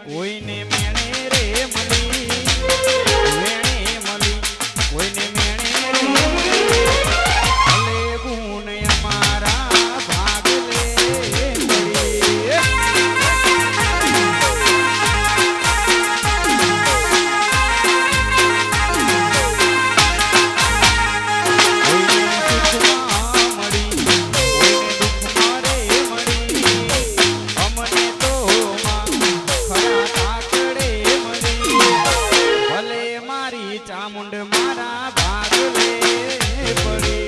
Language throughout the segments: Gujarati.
કોઈને મેણે રે મળી વેણે મળી કોઈને મેણે રે મળી ભલે ગુણ અમારા ભાગ લે પડી ચામુંડ મારા ભાગ લે પડી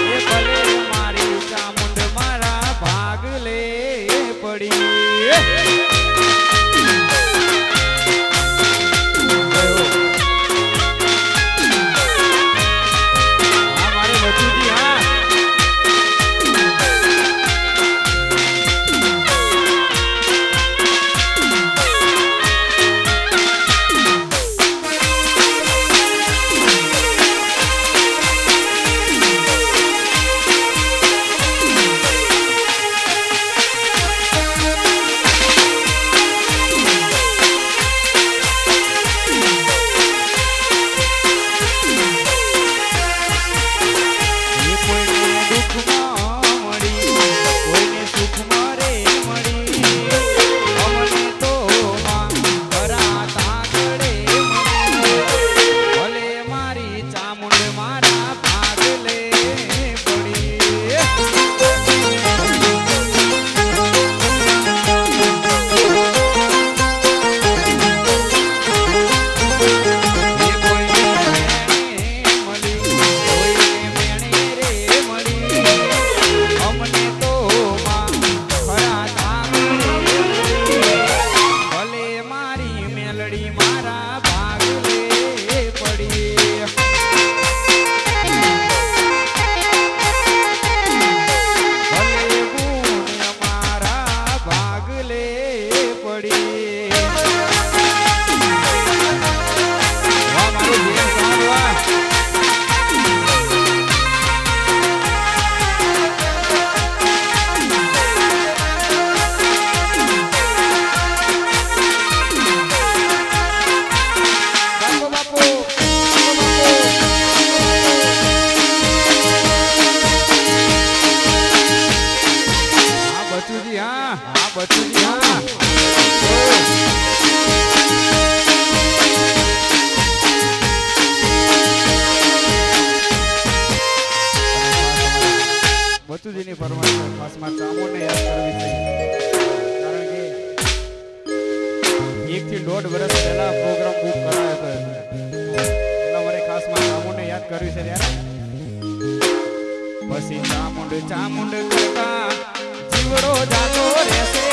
એ ભલે મારી ચામુંડ મારા ભાગ લે પડી બચુજીની ફરમાઈશ ખાસમાં ચામુંડને યાદ કરવી છે કારણ કે 1 થી 1.5 વર્ષ પહેલા પ્રોગ્રામ બુક કરાયો હતો એટલા મારે ખાસમાં ચામુંડને યાદ કરવી છે ત્યારે પછી ચામુંડ ચામુંડ કરતા જીવડો જાતો રહેશે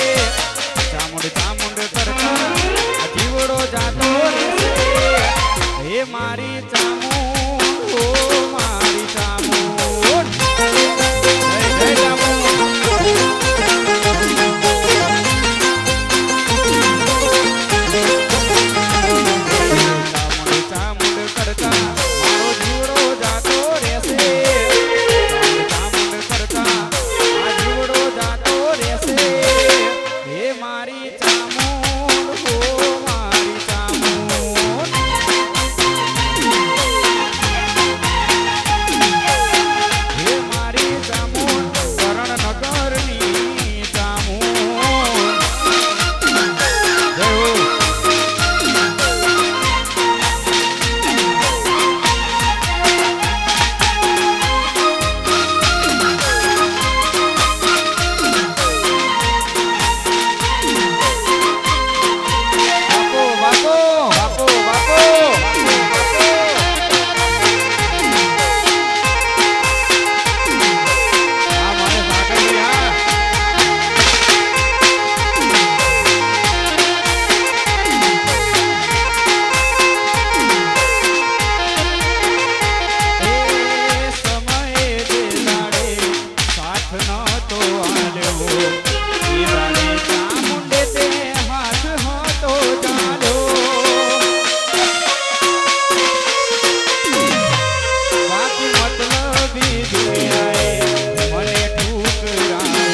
ચામુંડ ચામુંડ કરતા જીવડો જાતો રહેશે હે મારી ચામુંડ ઓ મારી ચામુંડ ચામુંડ કરતા મારો જીવડો જાતો રહેશે ચામુંડ કરતા આ જીવડો જાતો રહેશે હે મારી ચામુંડ ઓ મારી ચામુંડ હે મારી ચામુંડ કરણનગરની ચામુંડ જય હો મને ઠુકરાય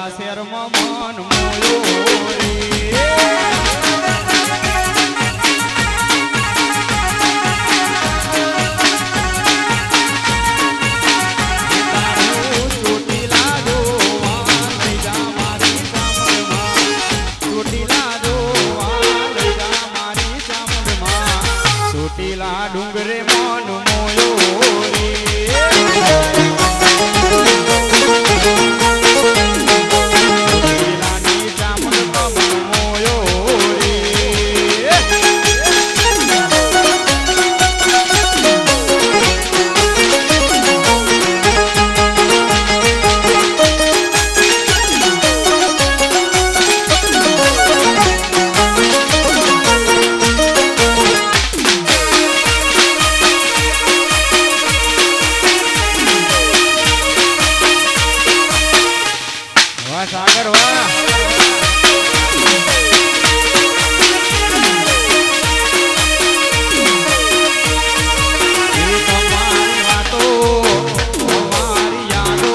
વડોદરા શહેરમાં મન મોયો રે ડુંગરે મન મોયો રે લાની ચામડ મન મોયો રે સાગર વાહ તમારી વાતો તમારી યાદો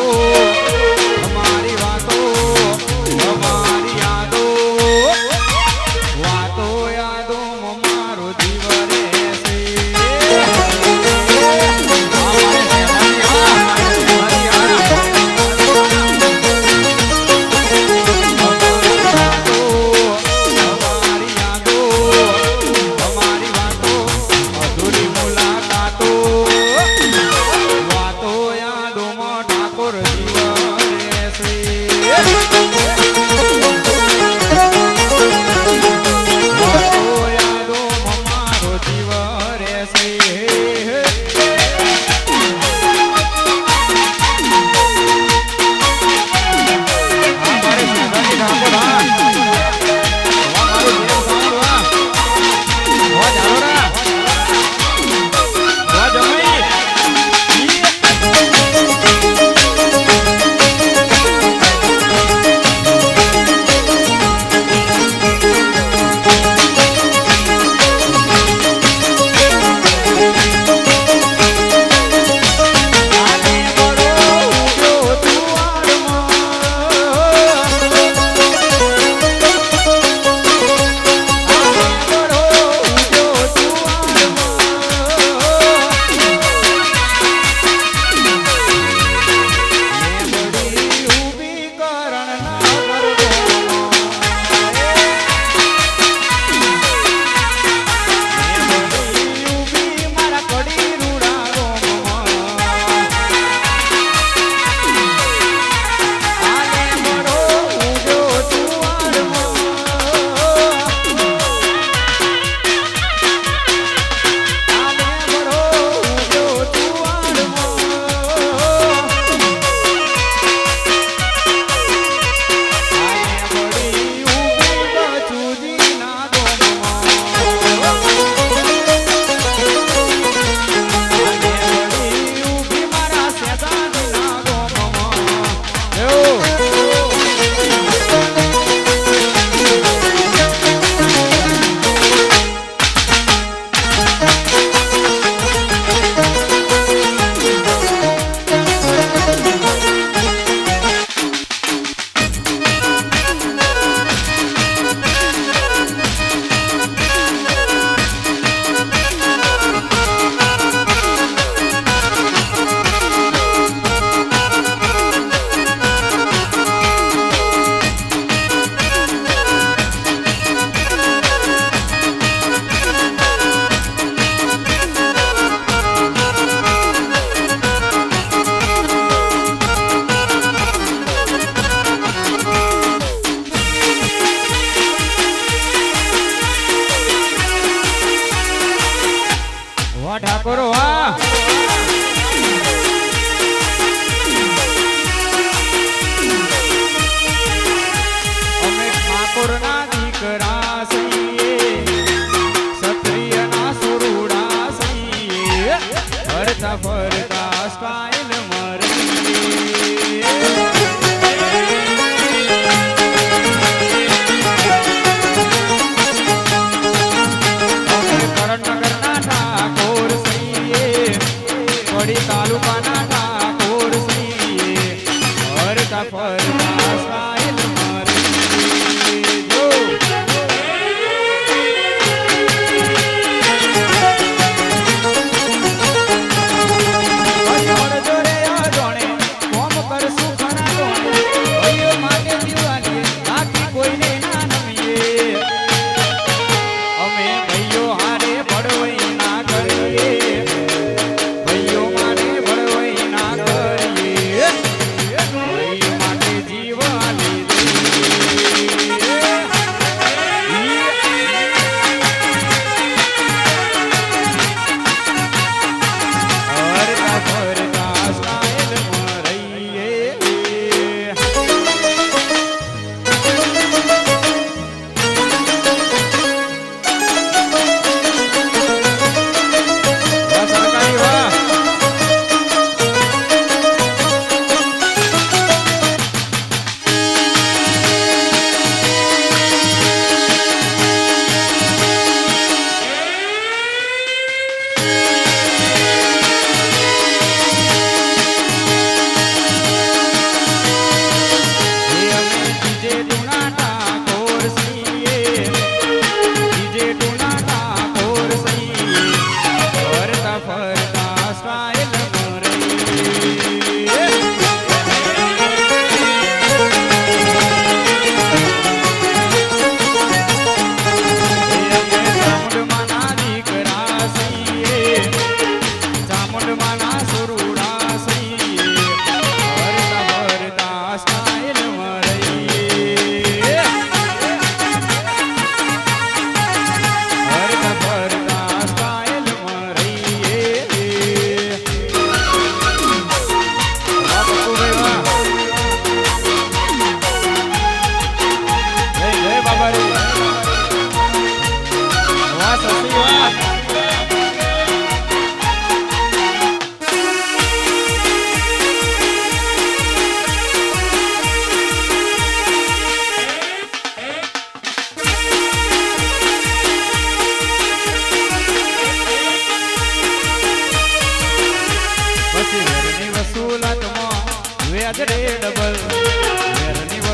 તમારી વાતો તમારી યાદો વાતો યાદો મારો જીવ રહેશે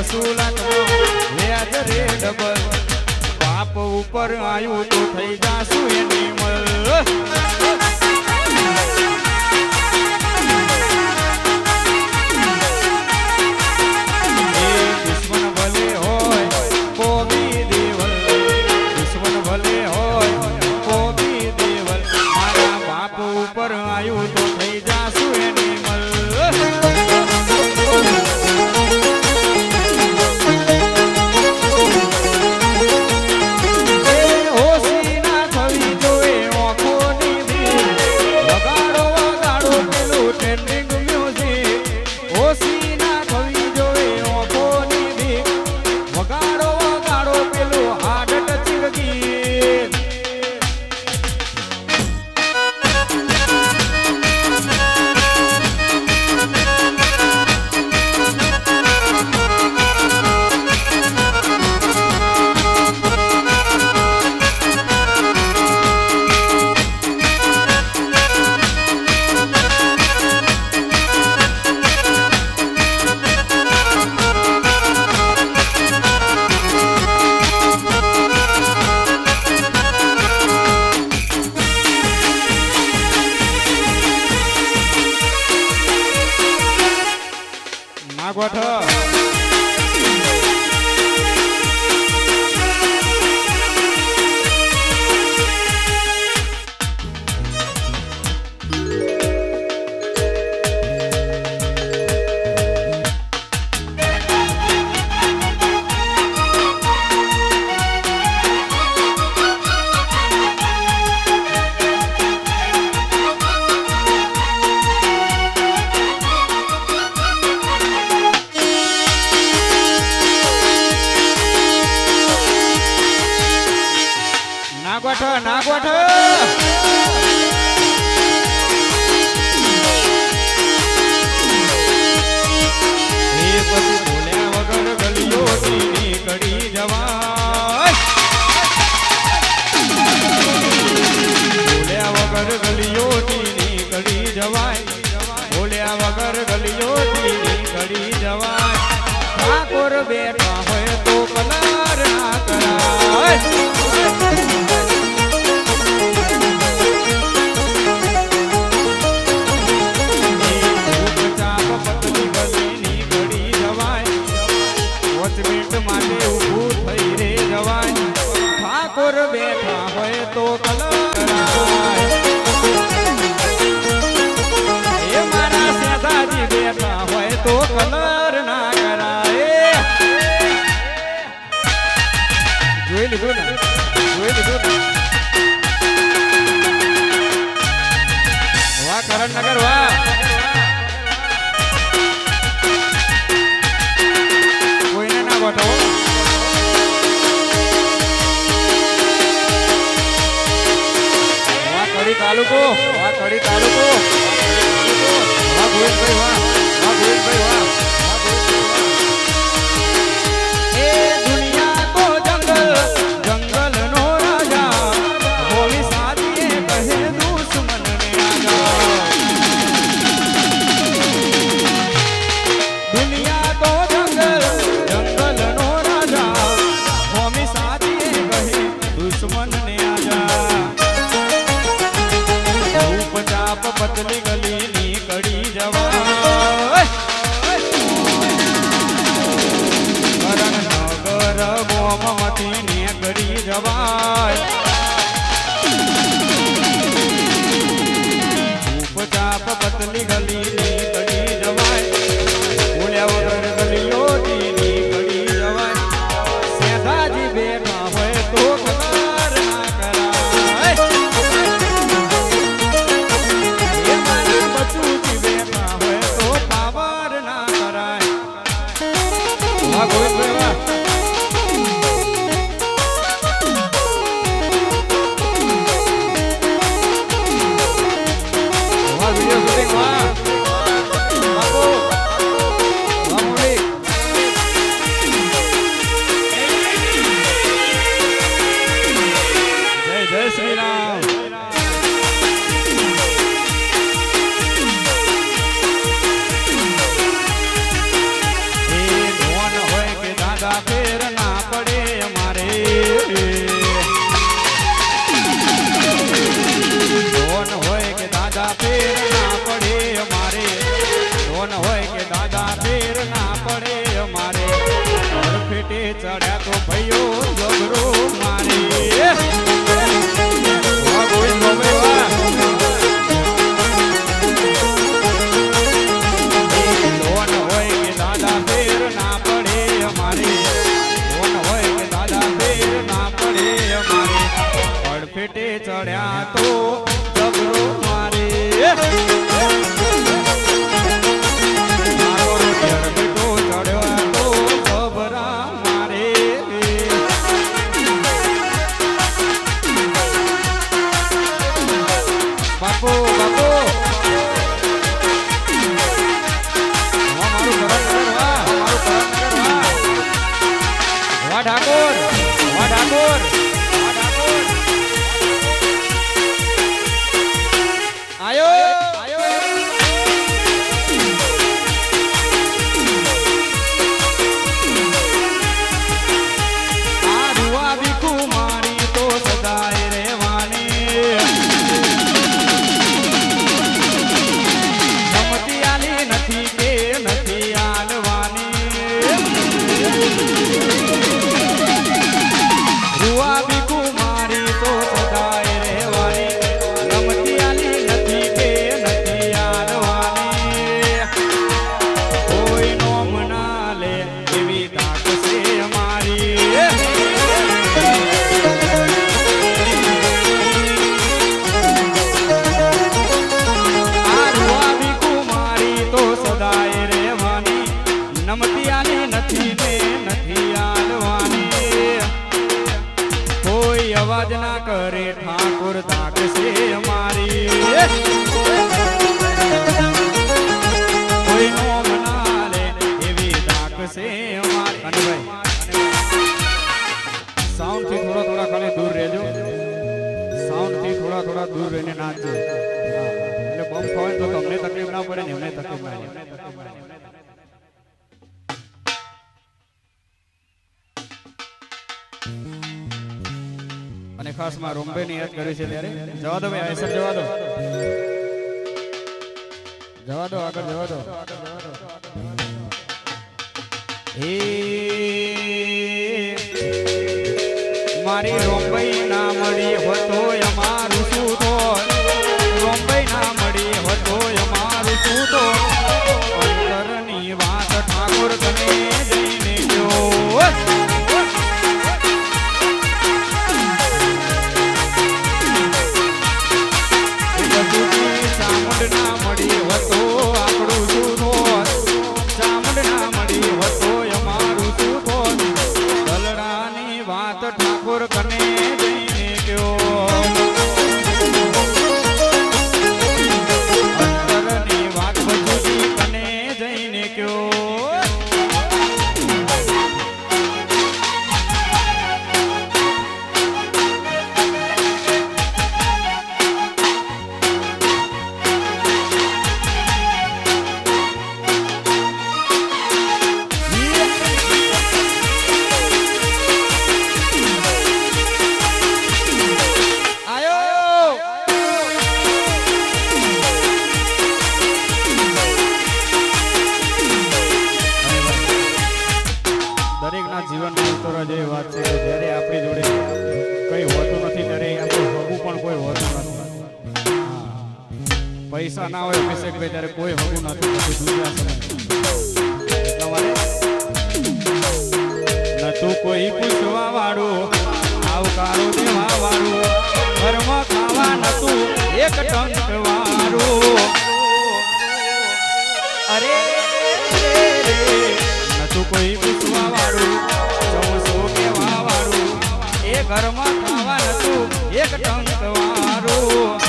વસૂલાતમાં વ્યાજ રે ડબલ બાપ ઉપર આવ્યું તો થઈ જાશું એની મલ કરણનગર વાહ કોઈને ના બતાવો વાહ કડી તાલુકો વાહ કડી તાલુકો વાહ ગોવિંદભાઈ વાહ વાહ ગોવિંદભાઈ વાહ पतली गली नी कड़ी जवा करण नगर गोमती ने कड़ी जवा उपचाप पतली गली नी कड़ी जवा बोलिया वगर गलियो नी कड़ी जवा सेधाजी बेटा होय तो खबर ना कराय પેટે ચડ્યા તો ભાઈઓ જબરો મારે વાહ ગોવિંદ ગમે વાહ લોન હોય કે દાદા ફેર ના પડે અમારે લોન હોય કે દાદા ફેર ના પડે અમારે પડ પેટે ચડ્યા તો જબરો મારે અવાજ ના કરે ઠાકોર તાકશે અમારી કોઈ નો મના લે એવી તાકશે અમારી અને ભાઈ સાઉન્ડ થી થોડા ખાલી દૂર રહેજો સાઉન્ડ થી થોડા દૂર રહીને નાચજો એટલે બમ ખવાય તો તમને તકલીફ ના પડે ને એમને તકલીફ ના પડે અને ખાસ માં રોમ્બે ની યાદ કરી છે ત્યારે જવા દો ભાઈ આયસર જવા દો આગળ જવા દો એ મારી રોમ્બે ના મળી હતો અમારું શું તો રોમ્બે ના મળી હતો અમારું શું તો અંતરની વાત ઠાકોર તને જઈને જો ચામુંડ ના મળી હતો આપણું શું થોત ચામુંડ ના મળી હતો અમારું શું થોત દલડાની વાત ઠાકોર કને જઈને કયો અંતરની વાત ભજુજી કને જઈને કયો પૈસા ના હોય અભિષેકભાઈ ત્યારે કોઈ હગું નથી નતું કોઈ પૂછવા વાળું આવકારો દેવા વાળું ઘરમાં ખાવા નતું એક ટંક વાળું અરે નતું કોઈ પૂછવા વાળું ચૌસો કેવા વાળું એ ઘરમાં ખાવા નતું એક ટંક વાળું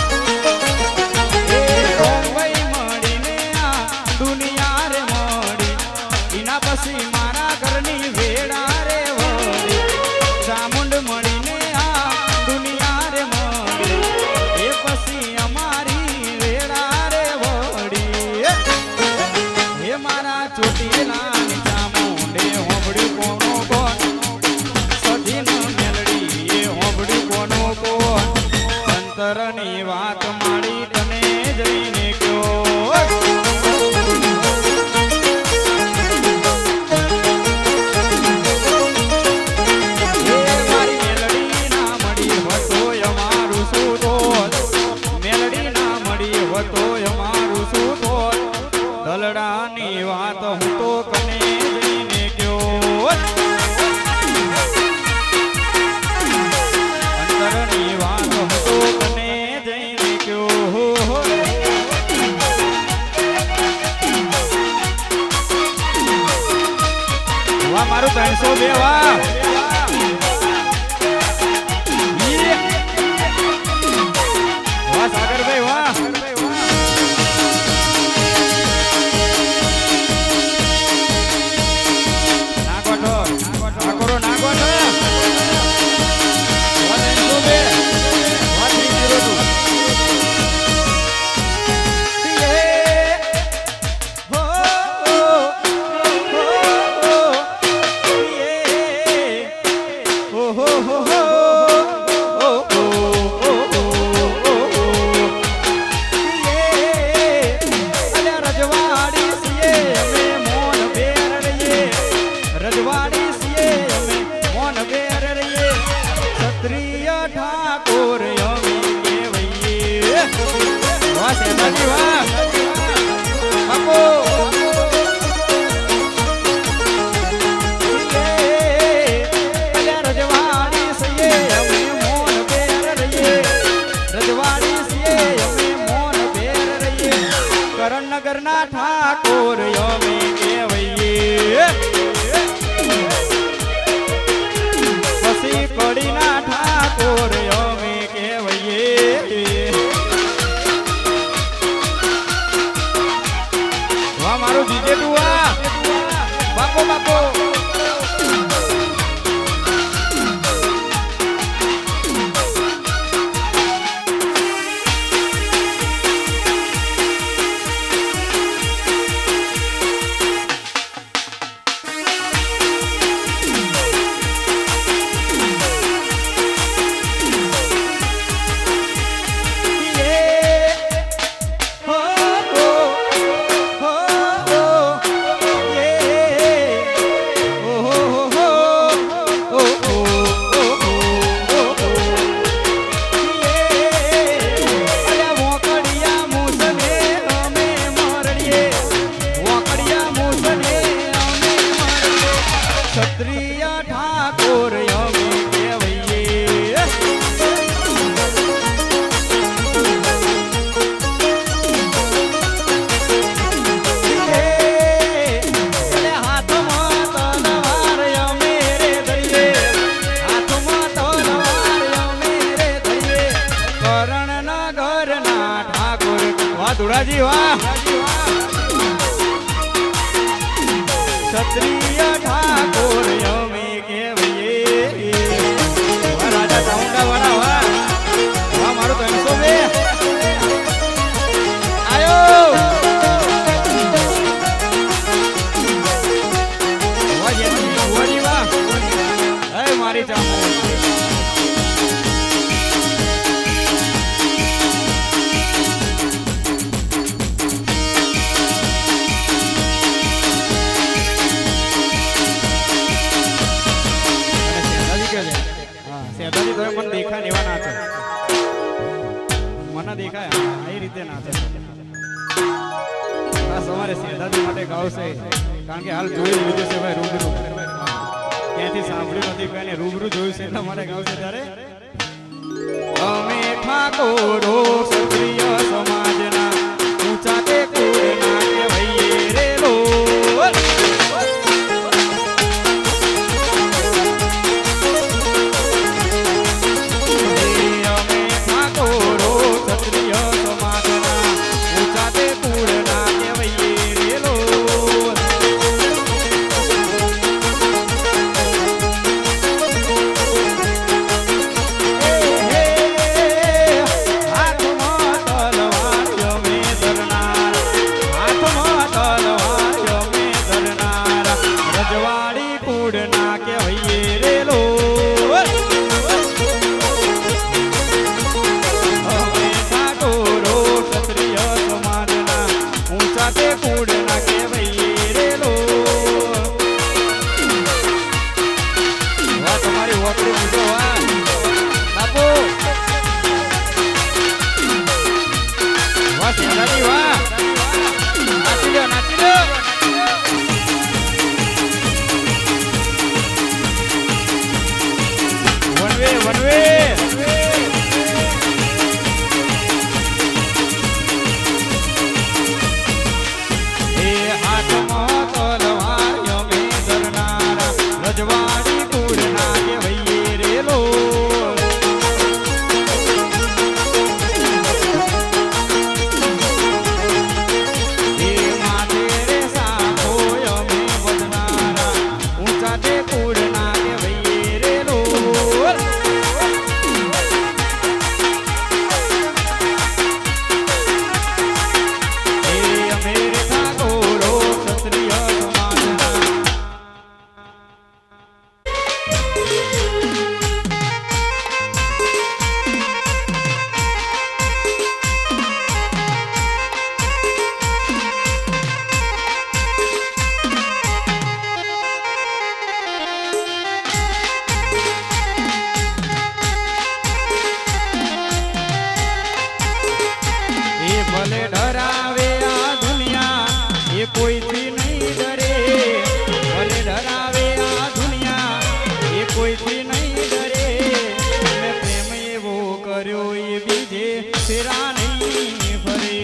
પછી મારા ઘરની વેડા રે વળી ચામુંડ મળીને આ દુનિયા રે મળી એ પછી અમારી વેડા રે વળી હે મારા ચોટીલા ચામુંડે હોબડ્યું કોનો કોણ સધીનો મેલડી એ વાહ મારું 302 વાહ વાહ સાગરભાઈ વાહ ઠાકોર અમે કેવઈએ વાહ સેનાજી વાહ બાપો રજવાડી સિએ અમે મોન બેર રહીએ રજવાડી સિએ અમે મોન બેર રહીએ કરણનગરના ઠાકોર અમે કેવઈએ પછી કડીના ઠાકોર અમે કહેવાઈએ વાહ મારું જીજે ટુવા બાપો બાપો ક્ષત્રિય ઠાકોર અમે કહેવાઈએ હાથમાં તલવાર અમે રે ધરીએ હાથમાં તલવાર અમે રે ધરીએ કરણનગરના ઠાકોર વાહ ધુડાજી વાહ ક્ષત્રિય ઠાકોર અમે કહેવાઈએ વાહ રાજા ચામુંડા વાળા વાહ વાહ મારું 302 આયો વાહ યજી ભુવાજી વાહ હે મારી ચામુંડા સેદાજી તો મને દેખાય ને એવા નાચે મને દેખાય આ રીતે નાચે આ સવારે સેદાજી માટે ગાવશે કારણ કે હાલ જોઈ લીધું છે ભાઈ રૂબરૂ ક્યાંથી સાંભળ્યું નથી કઈ રૂબરૂ જોયું છે એટલા માટે ગાવશે ત્યારે અમે ઠાકોરો ક્ષત્રિય સમાજના ઊંચા તે કુળના કહેવાઈએ રે લો કોઈથી નહીં ડરે ભલે ડરાવે આ દુનિયા એ કોઈથી નહીં ડરે મેં પ્રેમ એવો કર્યો એ બીજે ફેરા નહીં ફરે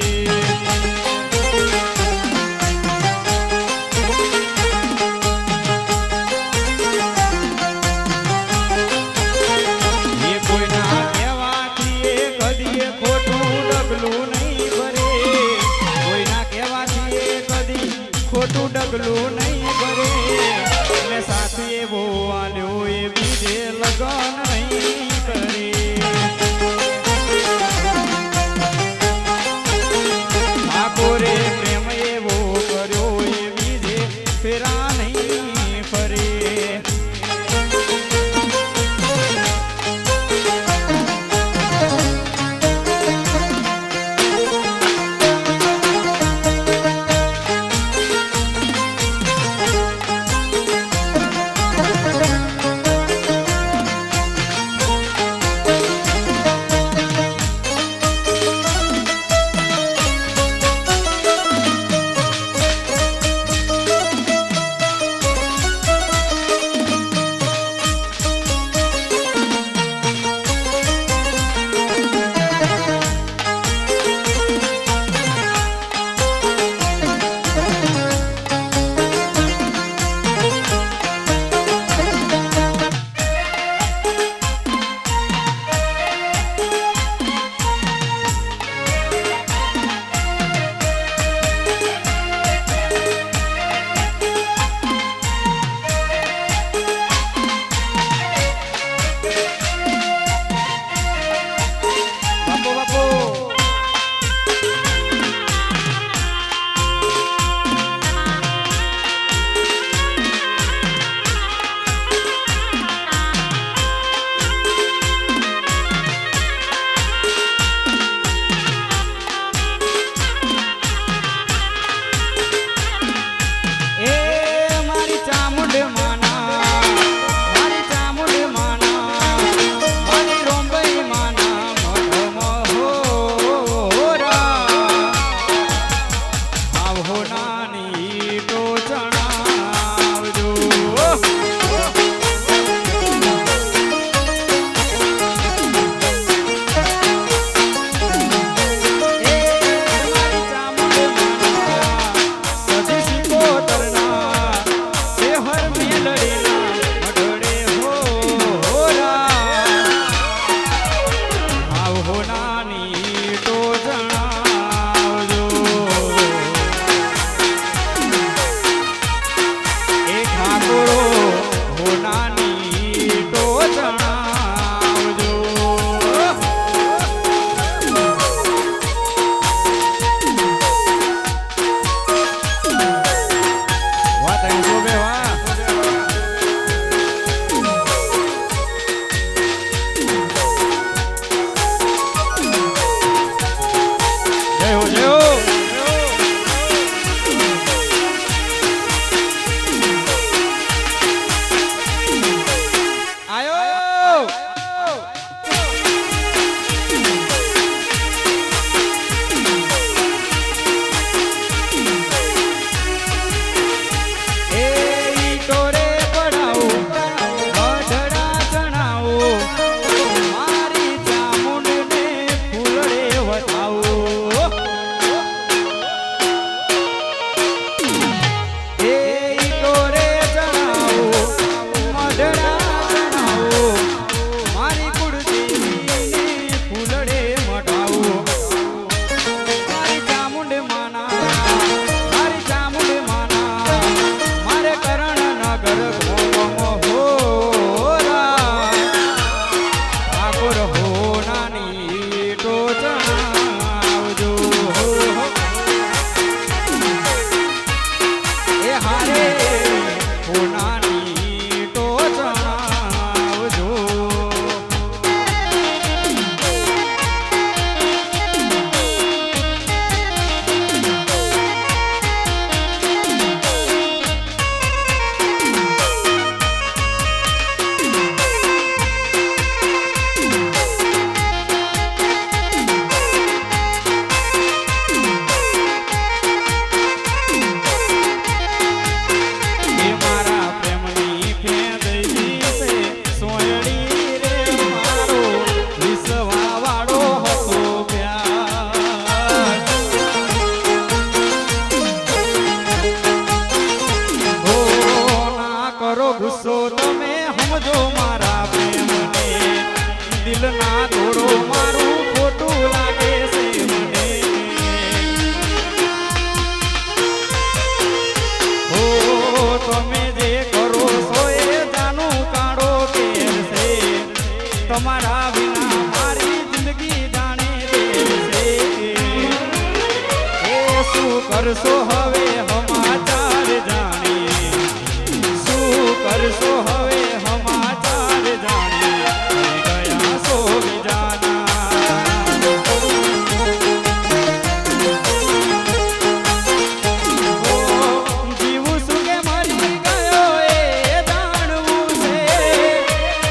તમે સમજો મારા પ્રેમને દિલ ના તોડો મારું ખોટું લાગે છે મને ઓ તમે જે કરો છો એ જાનું કાઢો કેર છે તમારા વિના મારી જિંદગી જાણે છે એ શું કરશો હવે સમાચાર જાણીએ શું કરશો હવે સમાચાર જાણીએ ગયા સો બીજાના જીવું શું કે મરી ગયો એ જાણવું છે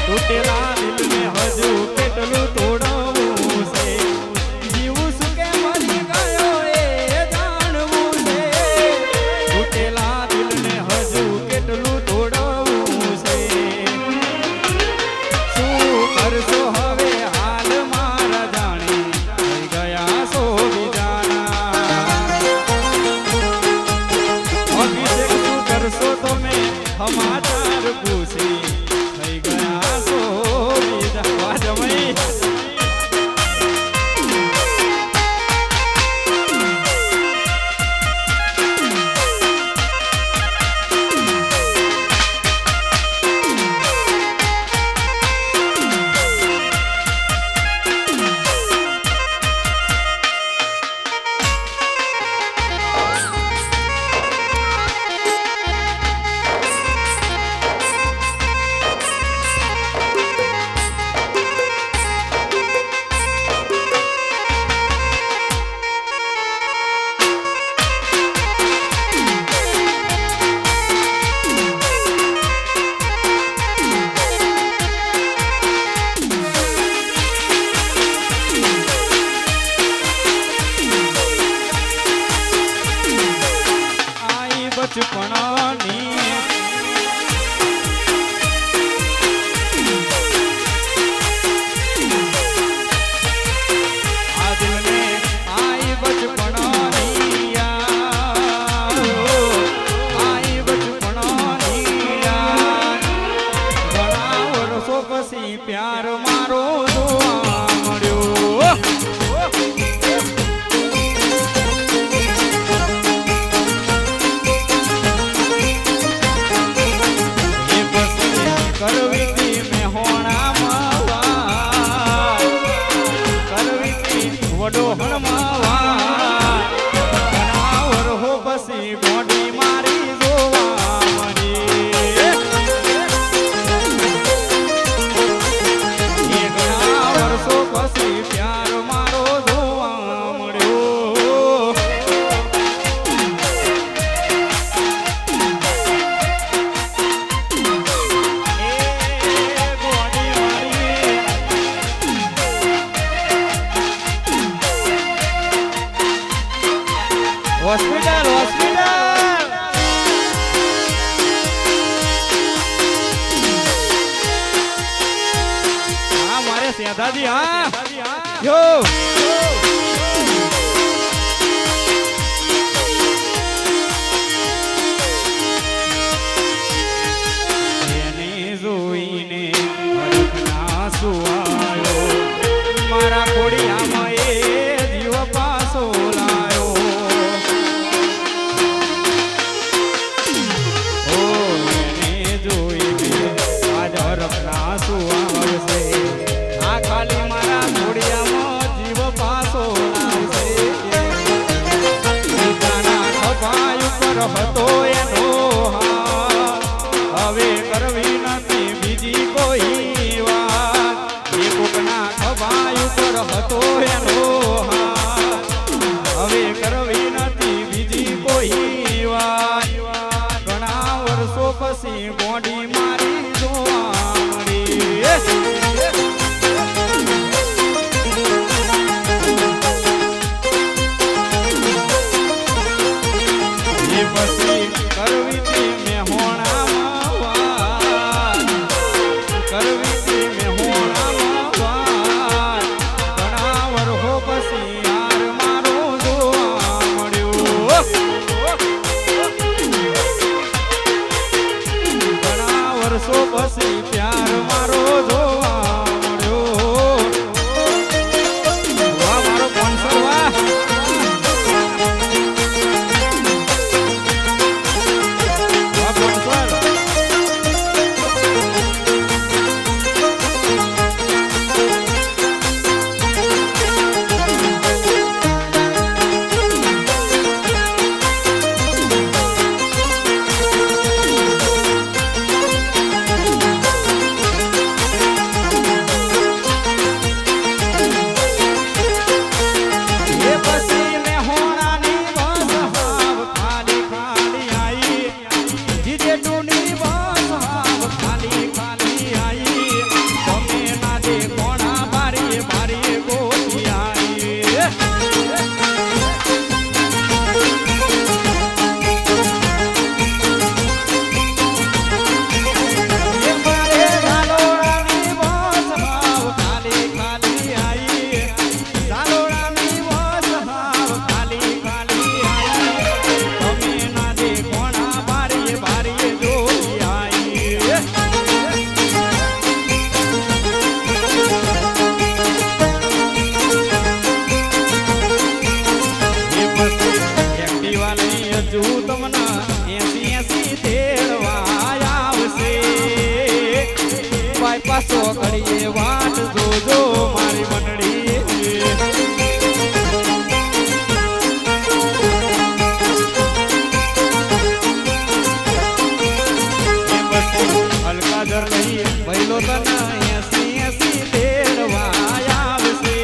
તૂટેલા દિલને હજુ કેટલું તોડવું છે જીવું શું કે મરી ગયો એ જાણવું છે તૂટેલા દિલને હજુ કેટલું તોડવું છે શું કરશો હવે હાલ મારા જાણી થઈ ગયા સો બીજાના અભિષેક શું કરશો તમે સમાચાર પૂછી થઈ ગયા સો બીજા વાજમઈ आई बचपनानी आ दिल में आई बचपनानी आई बचपनानी घણા વર્ષો પછી પ્યાર મારો જોવા મળ્યો करवी थी मैं होना मावा करवी थी वडो हणमावा घणावर हो बसी गोडी मारी जोवा मरी ये घणा वर्षो बसी प्यार मारो जोवा मळ्यो हॉस्पिटल हॉस्पिटल हाँ मारे सेधा जी हाँ यो જોઈને હરખના સુવાયો મારા કોડિયામાં એ જીવ પાસો લાયો હતો એનો હવે કરવી નથી બીજી કોઈ વાત એ કોકના ખભાઈ ઉપર હતો એનો હવે કરવી નથી બીજી કોઈ વાત ઘણા વર્ષો પછી ગોડી મારી જોવા મળી करवी थी मैं होना मावार करवी थी मैं होना मावार घणावर हो પછી પ્યાર મારો જોવા મળ્યો વાહ મારો કોન્સર વાહ પાછો ઘડીએ વાટ જોજો મારી મંડળી હલકા જર નહીં ભઈલો તને 80 તેડવા આવશે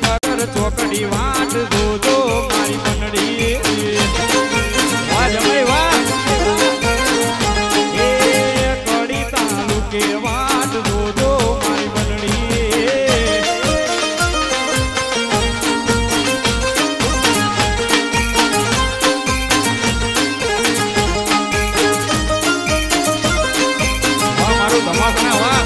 પગર ચોકડી વાટ જોજો મારી મંડળી વાહ જમાઈ વાહ કે વાત જોજો મારી બનડી વાહ મારું ધમાકના વાહ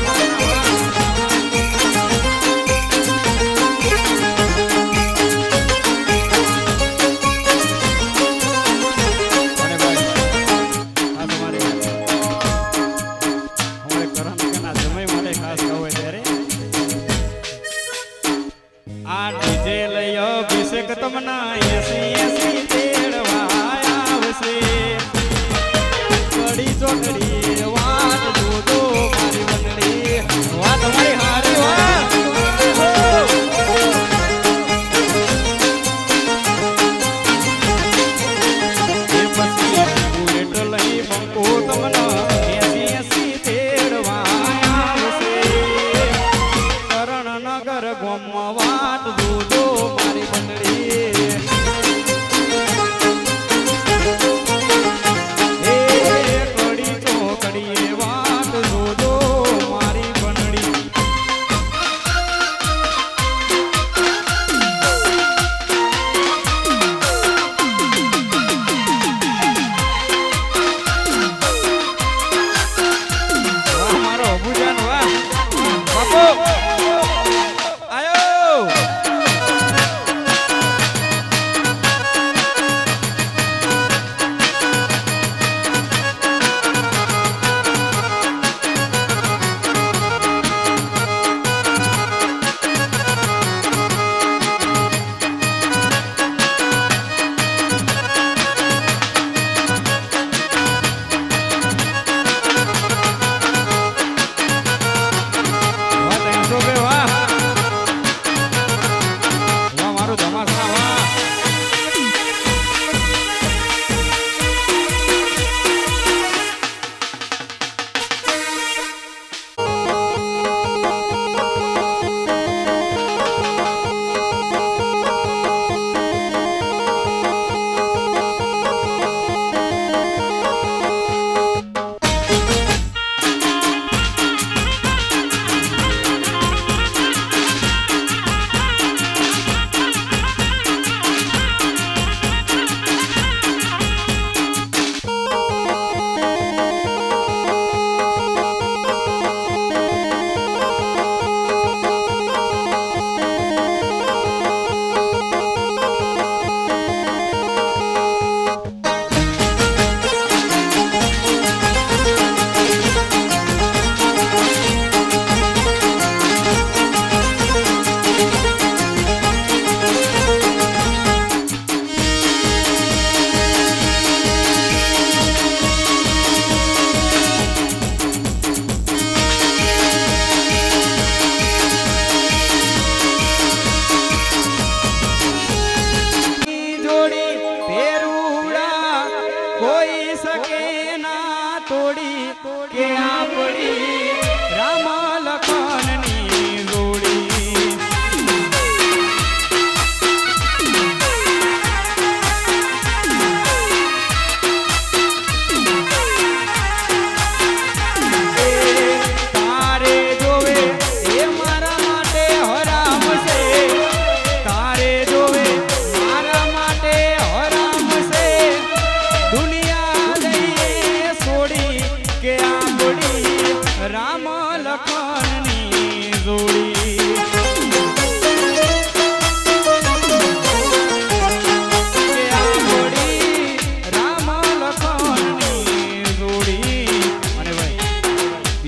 અભિષેક તમને 80 તેડવા આવશે કડી ચોકડી વાત જોજો મારી મંડળી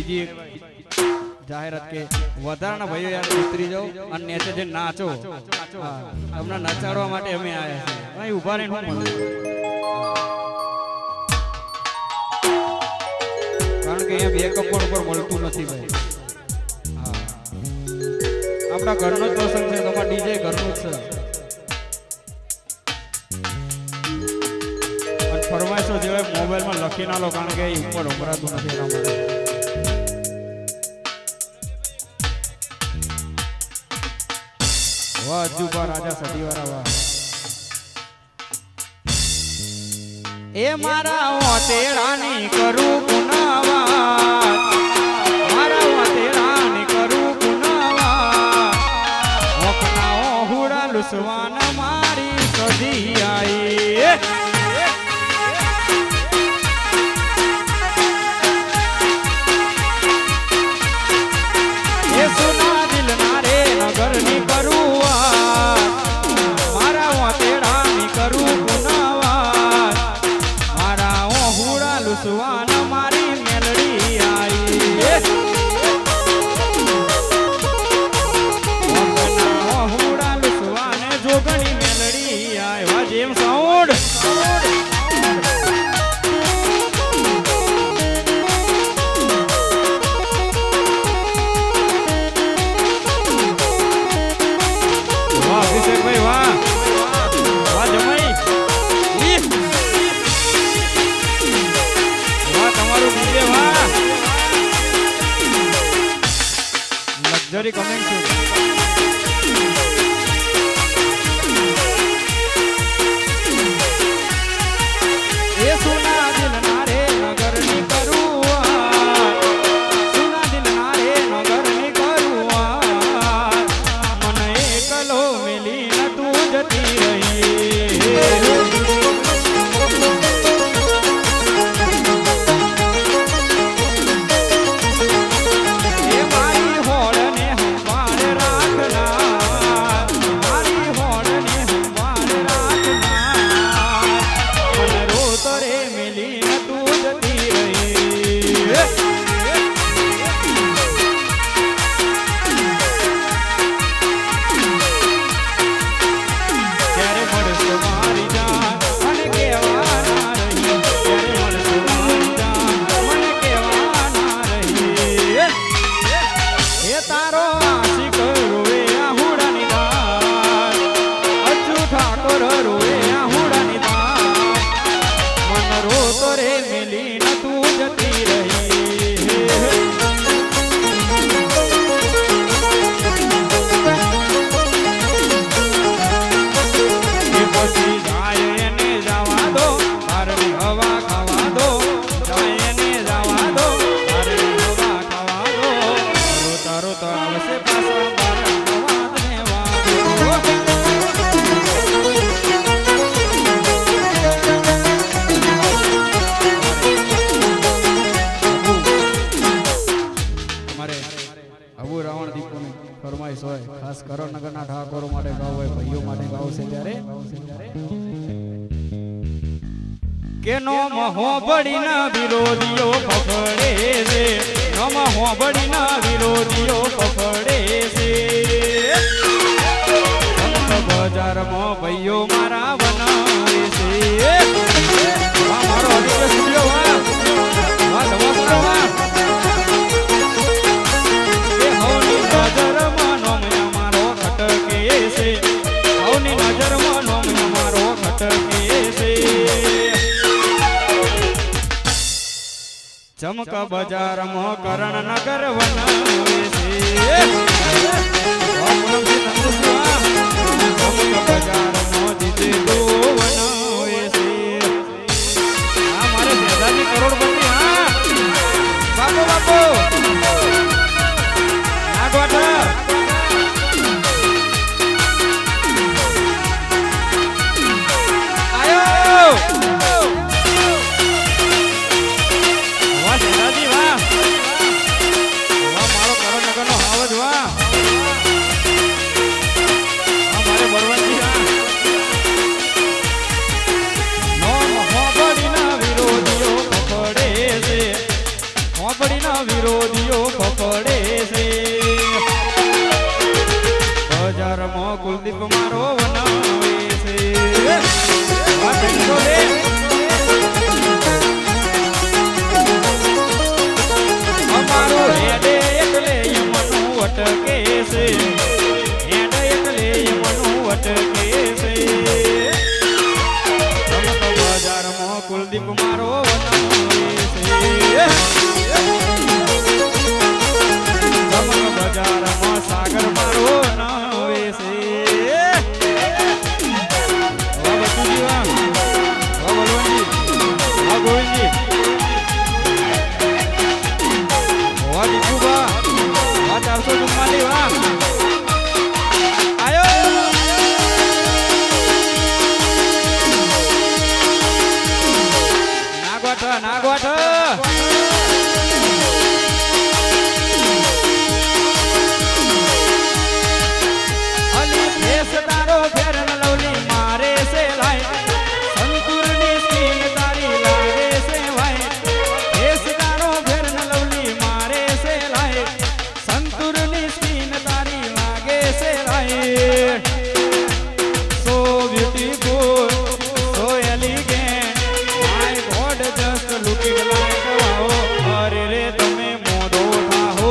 બીજી જાહેરાત કે વધારાના ભાઈઓ યાર ઉતરી જાઓ અને નેચે જે નાચો તમને નચાડવા માટે અમે આવ્યા છીએ અહીં ઊભા રહીને હું મળું કારણ કે અહીંયા બેકઅપ પણ ઉપર મળતું નથી ભાઈ હા આપણા ઘરનો જ પ્રસંગ છે તમારા ડીજે ઘરનું જ છે અને ફરમાઈશો જેવાય મોબાઈલમાં લખી ના લો કારણ કે ઉપર ઉભરાતું નથી એના માટે વાહ અજુબા રાજા સદીવાળા વાહ એ મારા ઓતેરાની કરું પુનાવા મારા ઓતેરાની કરું પુનાવા ઓખનાઓ હુડા લુસવાન મારી સદી આઈ એ સુના દિલ ના રે નગર ની કરુવા મારા ઓતેરાની કરું પુનાવા મારા હુડા લુસવાન મારી મેલડી આઈ હુડા લુસવાને જોગણી મેલડી આઈ વા જેમ સાઉન્ડ વાહ અભિષેકભાઈ વાહ વાહ જમાઈ લક્ઝરી કમિંગ છું એ સોના દિલ ના રે નગર ની કરુવા સોના દિલ ના રે નગર ની કરુવા મને એકલો મિલી ન તું જતી રહી કરણનગરના ઠાકોરો માટે ગાવ હોય ભાઈઓ માટે ગાવશે ત્યારે કે નોમ હોબડીના વિરોધીઓ પકડે છે નોમ હોબડીના વિરોધીઓ પકડે છે બજારમાં ભાઈઓ મારા બનાવે છે મારો અધિક સ્ટુડિયો વાહ વાહ ધમાકો વાહ એ હોની નજરમાં નોમ અમારો ખટકે છે હોની નજરમાં નોમ અમારો ખટકે છે ચમક બજારમાં કરણનગર બનાવે છે બજારમાં દીધે તો બનાવે છે હા મારે બેદાની કરોડપતિ હા બાપો બાપો નાગવાઠા આયો વાહ બેદાજી વાહ વાહ મારો કરણનગરનો હાવજ વાહ વિરોધીઓ દિયો પકડે છે બજારમાં કુલદીપ મારો વનાવે છે અમારો હેડે એકલે યમનું વટકે છે હેડે એકલે યમનું વટકે છે બજારમાં કુલદીપ મારો વનાવે છે બજારમાં સાગર મારો નાવે છે બચુજી વાહ બલવંતજી ગોવિંદજી દીપુબા 444 વાહ આયો નાગવાઠ અલી ફેસ તારો ફેર ન લવલી મારે છે લાઈ સંતુરની સ્કીન તારી લાગે છે ભાઈ ફેસ તારો ફેર ન લવલી મારે છે લાઈ સંતુરની સ્કીન તારી લાગે છે લાઈ so beautiful so elegant my god just looking like wow અરે રે તમે મોડો થાહો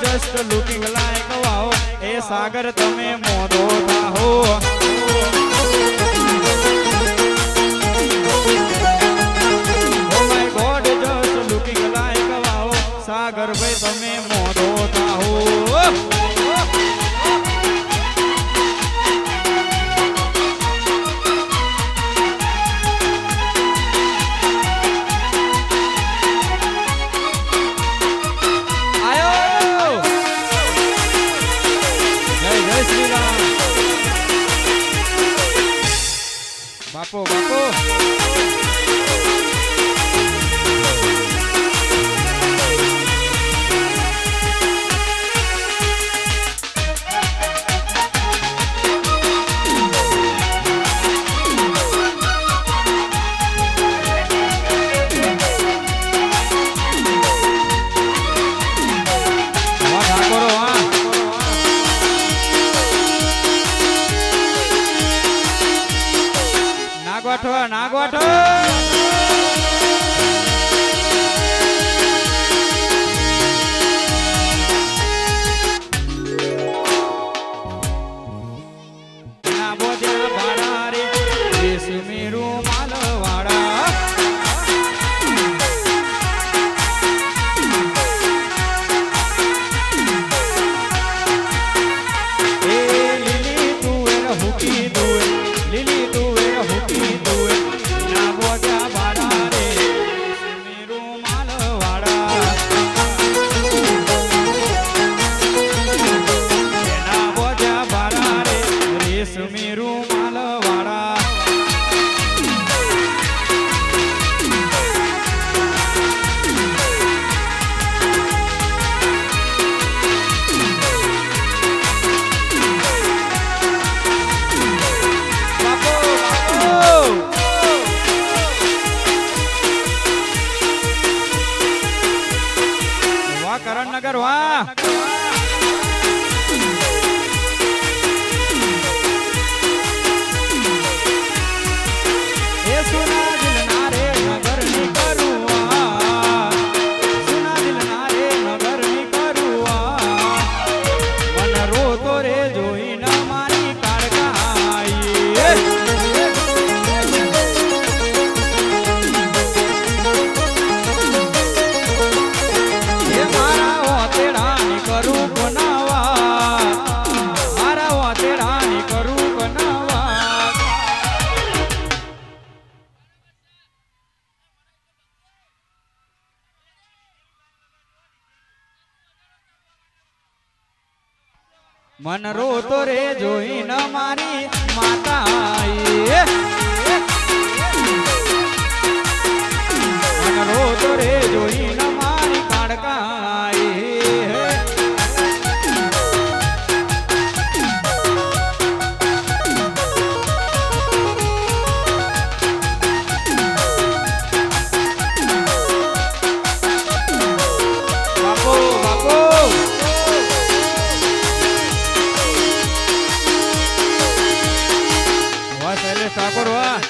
just looking like wow એ સાગર તમે મોડો થાહો oh my god just looking like wow સાગર ભાઈ તમે મોડો થાહો બાપો બાપો નાગવાઠ ના બોધ્યા ભાડા રે રેશમી રૂમાલ વાળા એ લીલી તુવેર હુકી દુએ લીલી તુવેર હુકી દુએ ના બોધ મન રોતો રે જોઈને મારી માતા આઈ મન રોતો રે જોઈને મારી કાળકા આઈ ઠાકોર વાહ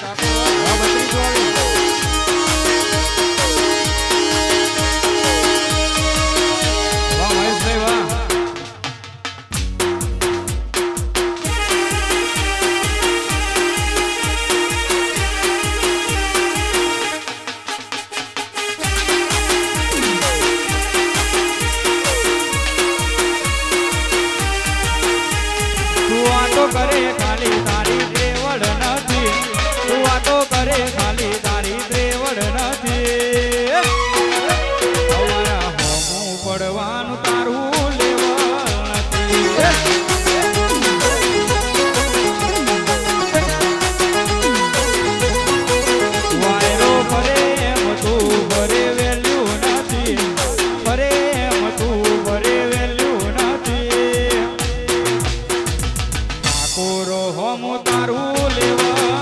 બત્રીસ વાળી વાહ મહેશભાઈ વાહ તું વાતો કરે ખાલી તારી દેવળ નથી તું વાતો કરે ખાલી તારી દેવળ નથી અમારા હોમું પડવાનું તારું લેવલ નથી વાયરો ફરે એમ તું ભરે વેલ્યુ નથી ફરે એમ તું ભરે વેલ્યુ નથી ઠાકોર હોમું તારું લેવા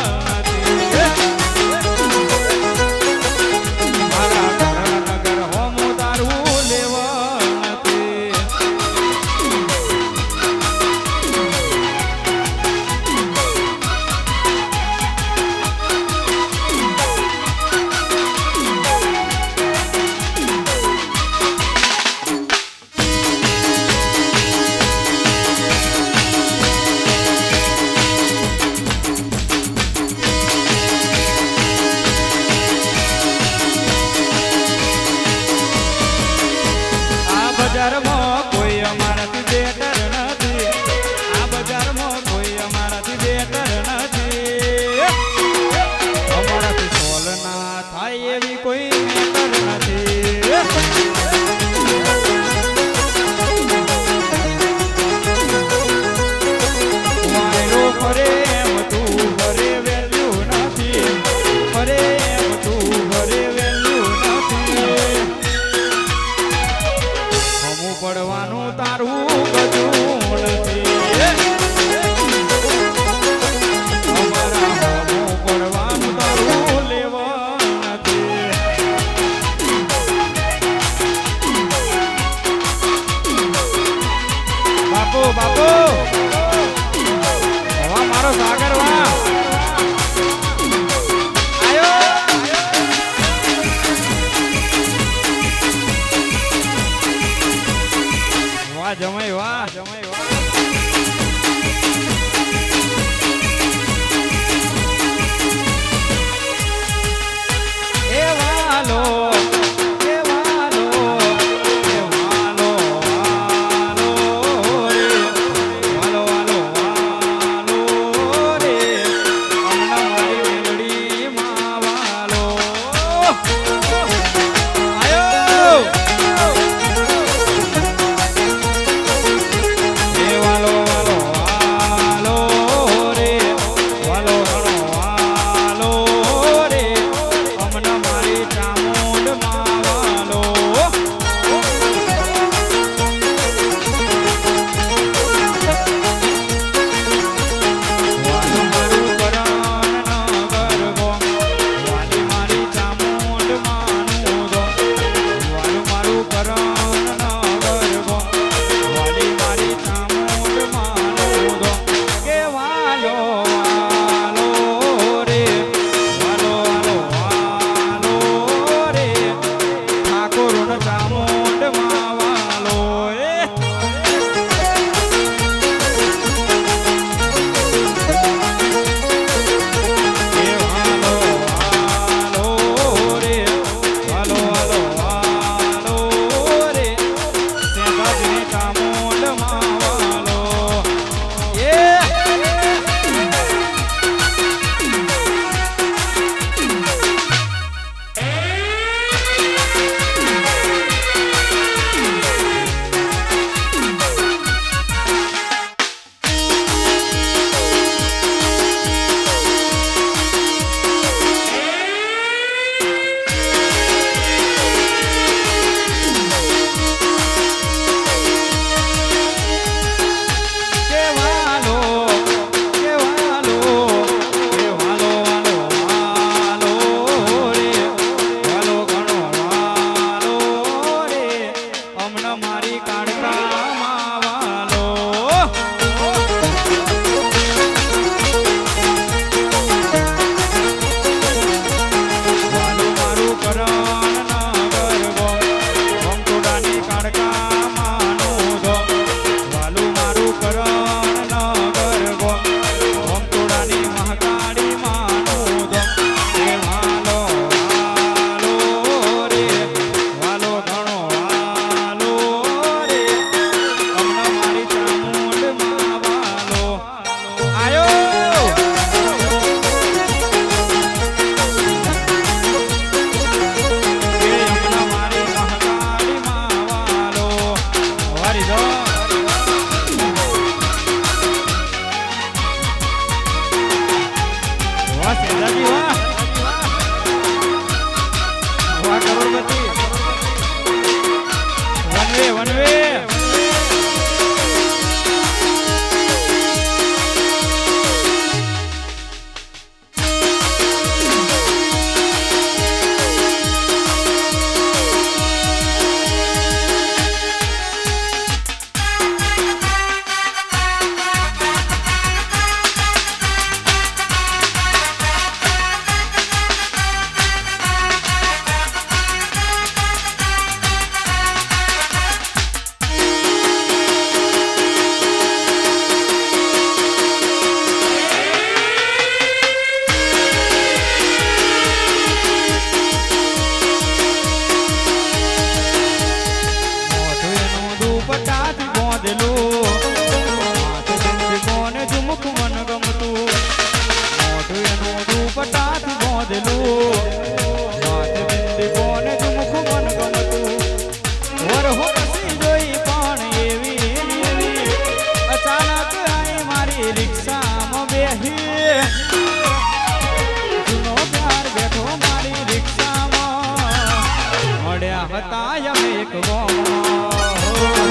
એક ગોમમાં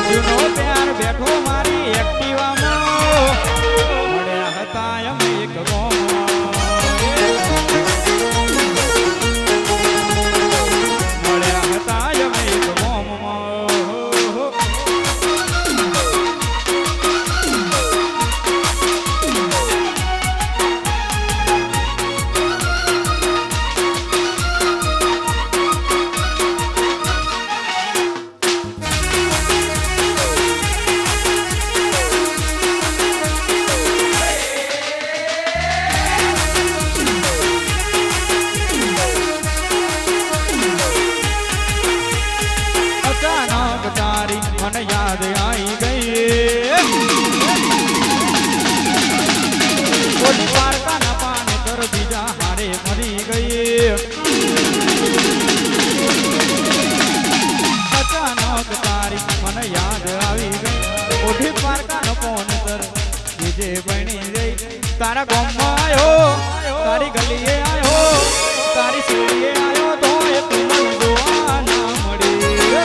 જૂનો પ્યાર બેઠો મારી એક્ટિવામાં મળ્યા હતા અમે એક મળ્યા હતા અમે એક મને યાદ આવી ગઈ ઓલી પારકાના પાને તર બીજા હારે મરી ગઈ અચાનક તારી મને યાદ આવી ગઈ ઓલી પારકાનો ફોન તર બીજે બની ગઈ તારા ગામમાં આવ્યો તારી ગલીએ આવ્યો તારી શેરીએ આવ્યો તો એ તું જોવા ના મળી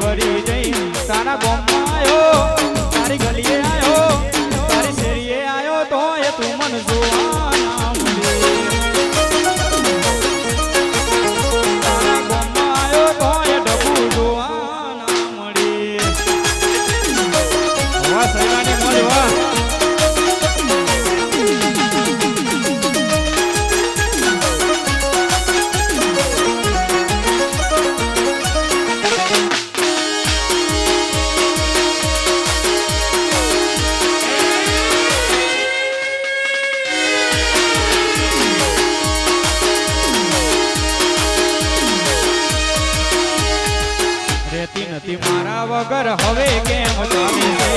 ભરી જઈ તારા ગામમાં આવ્યો તારી ગલીએ આવ્યો તારી શેરીએ આવ્યો તો એ તું મન જોવા ના મળી તારા ગામમાં આવ્યો તો એ ડબુ જોવા ના મળી વાહ સૈલાની મોજ વાહ નથી મારા વગર હવે કેમ ચાલે છે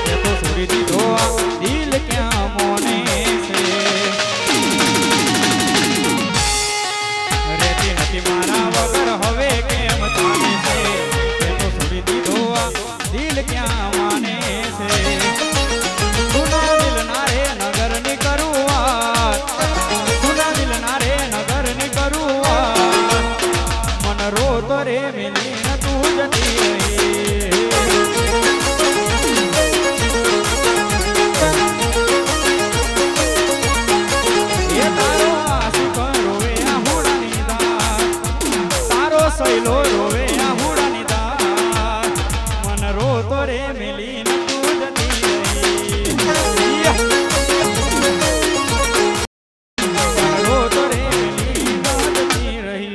એ તો છોડી દીધો આ દિલ ક્યાં મોને છે રહેતી નથી મારા વગર હવે કેમ ચાલે છે એ તો છોડી દીધો આ દિલ ક્યાં માને છે સુના દિલ ના રે નગર ની કરુઆત સુના દિલ ના રે નગર ની કરુઆત મન રોતો રે મિલી જતી રહી એ તારો આશિક રોવે આ હુડાની દાર તારો સૈલો રોવે આ હુડાની દાર મન રોતો રે મિલી તું જતી રહી રોતો રે મિલી જતી રહી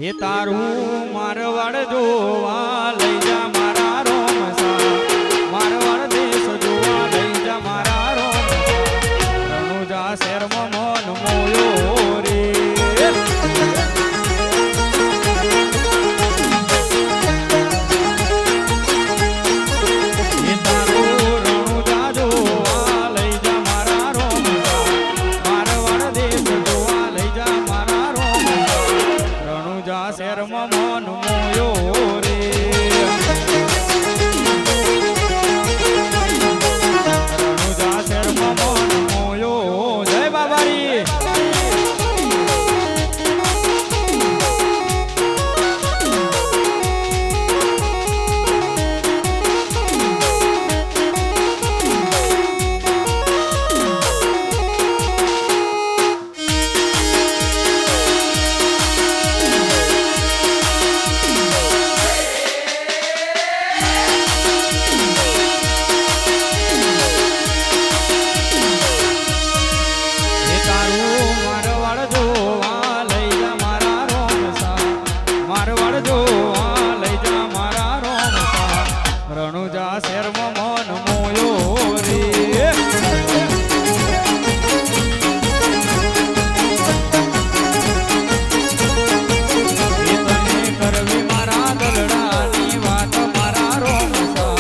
એ તારું મારવાડ જોવા લઈ જા મારા રોમસા મારવાડ દેશ જોવા લઈ જા મારા રોમસા રણુજા શહેરમાં મન મોયો રે એ તારું રણુજા જોવા લઈ જા મારા રોમસા મારવાડ દેશ જોવા લઈ જા મારા રોમસા રણુજા શહેરમાં મન મોયો રે રણુજા શહેરમાં મન મોયો જય બાબારી રણુજા શહેરમાં મન મોયો રે તને કરવી મારા દલડાની વાત મારા રોમસા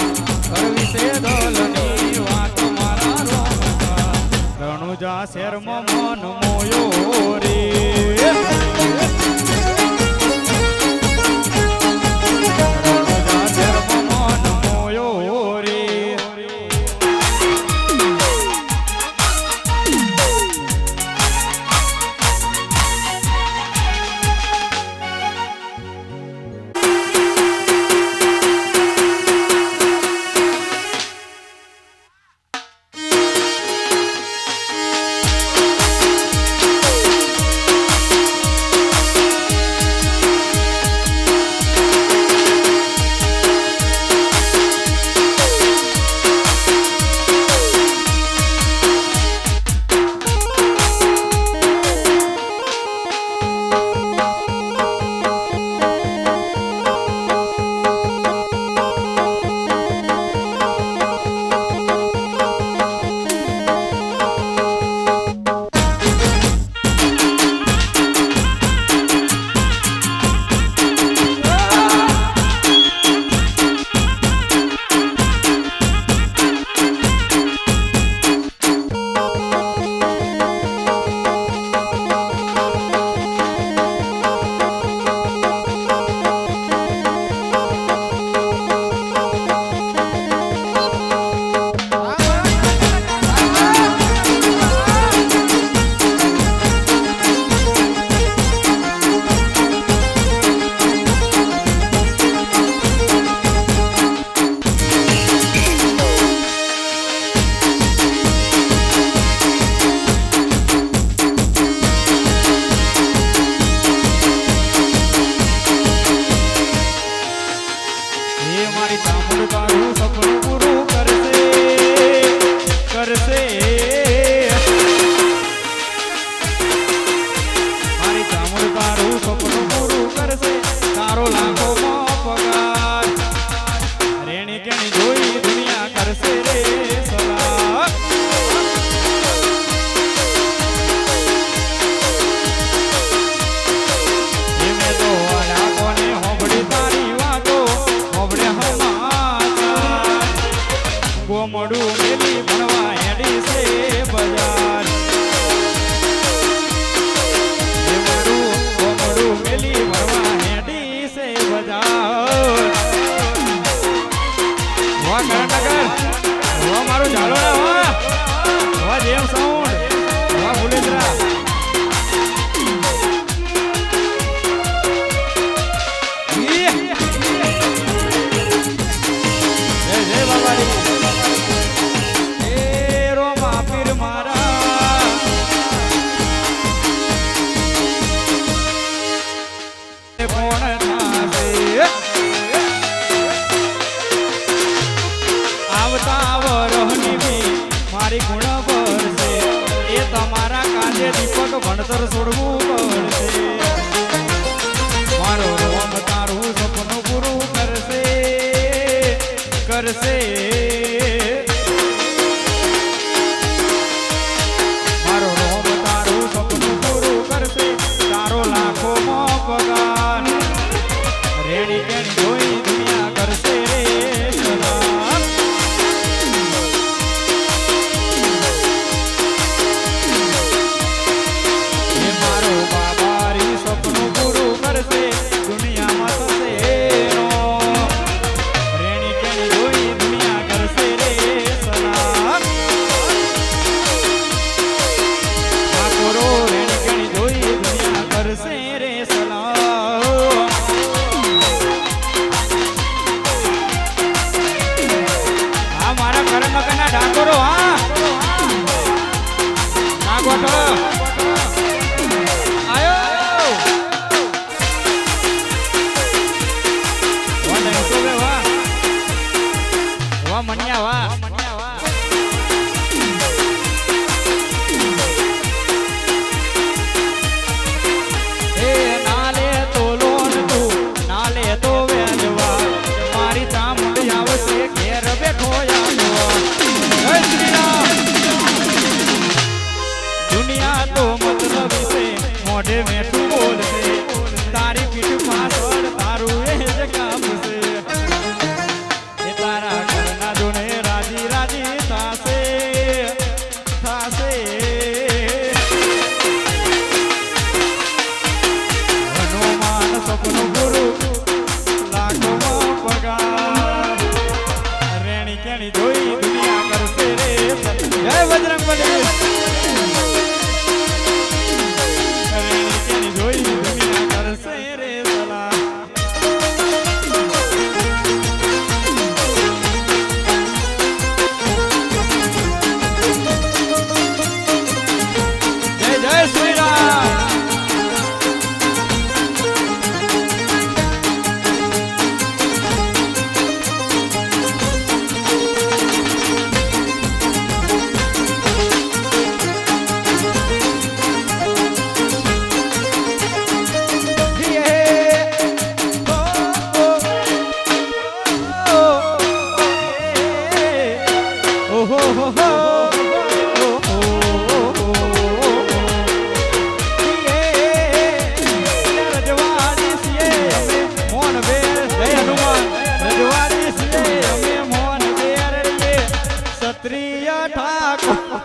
કરવી છે દલની વાત મારા રોમસા રણુજા શહેરમાં મન મોયો રે ગોમડું મેલી ભણવા હેડી છે બજાર ગોમડું મેલી ભણવા હેડી છે બજાર વાહ કર્ણાટક વાહ મારું ઝાલોડા વાહ જેમ સાઉન્ડ વાહ ભુલેન્દ્રા જય બાબારી મારી ગુણ ભરશે એ તમારા કાજે દીપક ભણતર છોડવું પડશે મારો કરશે મારો રોમ તારું સપનું પૂરું કરશે તારો લાખોમાં પગાર રેડી કેણી જોઈ દુનિયા કરશે રે સલામ એ મારો બાબારી સપનું પૂરું કરશે દુનિયામાં થશે એનો રેડી કેણી જોઈ દુનિયા કરશે રે સલામ ઠાકોરો રેડી કેણી જોઈ દુનિયા કરશે રે સલામ આ મારા કરમ મગના ઠાકોરો હા ના ગોઠો આયો વાહ ડેન્સો બે વાહ વાહ મણિયા વાહ એ નાલે તો લોન તું નાલે તો વેજવા મારી ચામુંડી આવશે ઘેર બેઠો આવો જય શ્રી રામ દુનિયા તો મતલબ છે મોઢે મેઠું બોલશે તારી પીઠ પાછળ તારું એ જ કામ છે એ તારા ઘરના જોને રાજી રાજી થાશે થાશે હનુમાન સપનું પૂરું લાખોમાં પગાર રેણી કેણી જોઈ દુનિયા કરશે રે જય બજરંગબલી રેણી કેણી જોઈ દુનિયા કરશે રે સલા જય જય શ્રી રામ ક્ષત્રિય ઠાકોર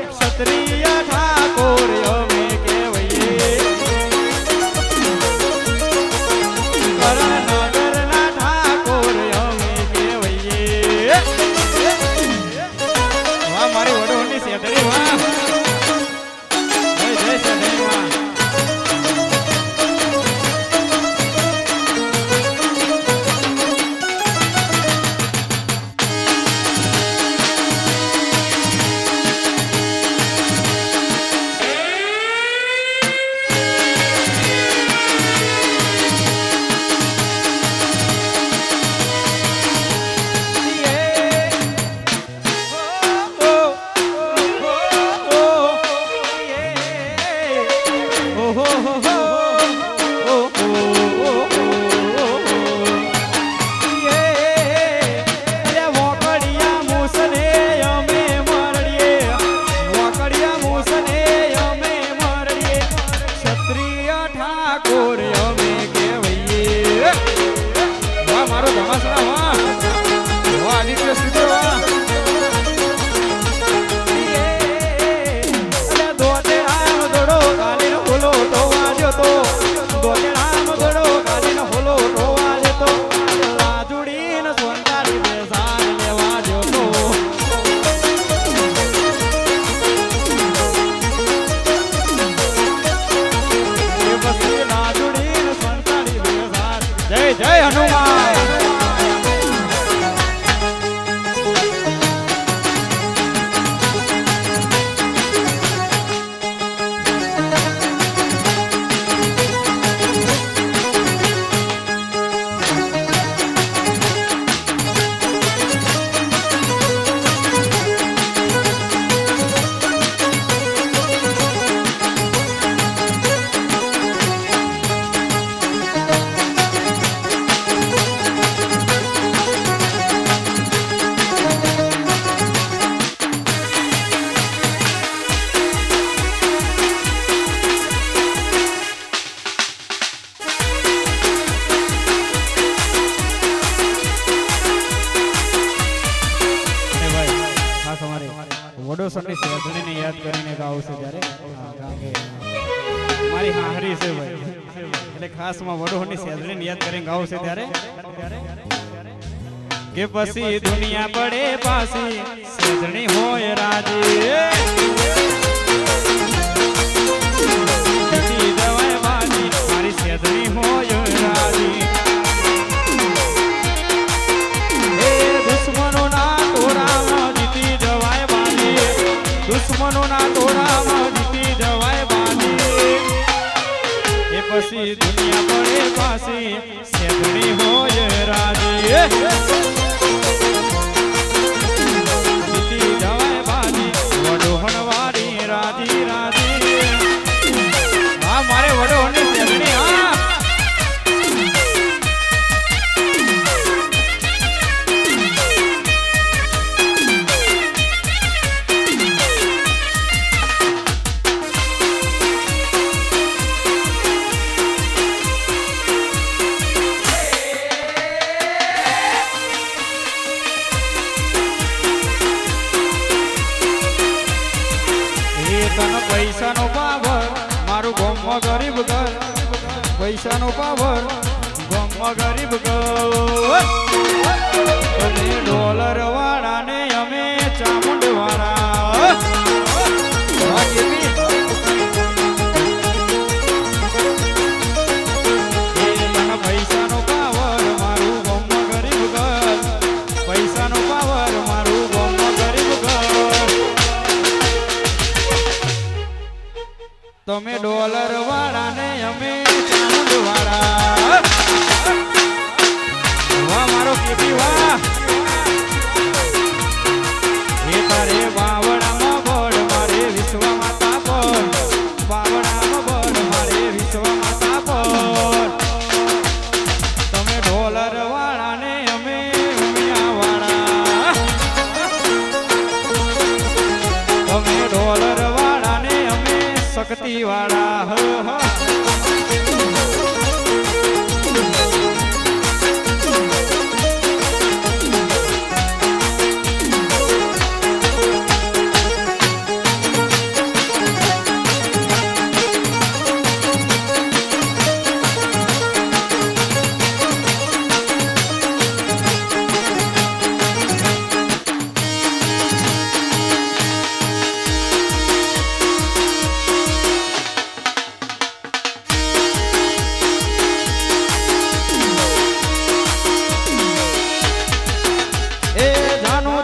ક્ષત્રિય ઠાકોર અમે કહેવાઈએ કરણનગરના ઠાકોર અમે કહેવાઈએ વાહ મારી વડોની શેઠરી વાહ જય જય કરીને ગાવું છે ત્યારે મારી હાહરી છે ભાઈ એટલે ખાસ માં વડોની સેજરીને યાદ કરીને ગાવું છે ત્યારે કે પછી દુનિયા પડે પાછી સેજણી હોય રાજી જીતી જવાય બાજી મારી સેજણી હોય રાજી એ દુશ્મનોના તોડામાં જીતી જવાય બાજી દુશ્મનોના તોડામાં જીતી જવાય બાજી એ પછી દુનિયા પડે પાછી સેજણી હોય રાજી પૈસાનો પાવર મારું ગામમાં ગરીબ ઘર પૈસાનો પાવર ગામમાં ગરીબ ઘર અને ડોલર વાળા ને અમે ચામુંડ વાળા પૈસાનો પાવર મારું ગામમાં ગરીબ ઘર પૈસાનો પાવર મારું ગામમાં ગરીબ ઘર તમે ડોલર વાળા ને અમે ચામુંડ વાળા વાહ મારો કેપી વાહ એ તારે બાવડામાં બળ મારે વિશ્વ માતા પર બાવડામાં બળ મારે વિશ્વ માતા પર તમે ડોલર વાળા ને અમે ઉમિયા વાળા તમે ડોલર વાળા ને અમે શક્તિ વાળા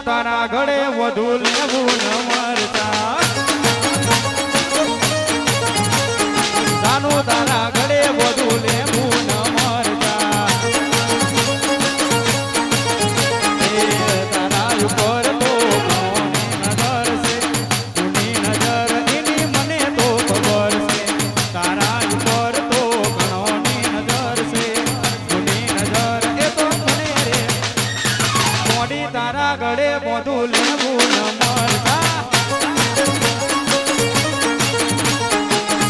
તારા ઘડે વધુ લેવું ન મરતા જાનું તારા ઘડે વધુ લેવું ન મરતા તારા ઉપર તો નજર છે કોની નજર એની મને તો ખબર છે તારા ઉપર તો ઘણોની નજર છે કોની નજર એ તો મને રે મોડી તારા ઘડે બધું લેવું ન મરતા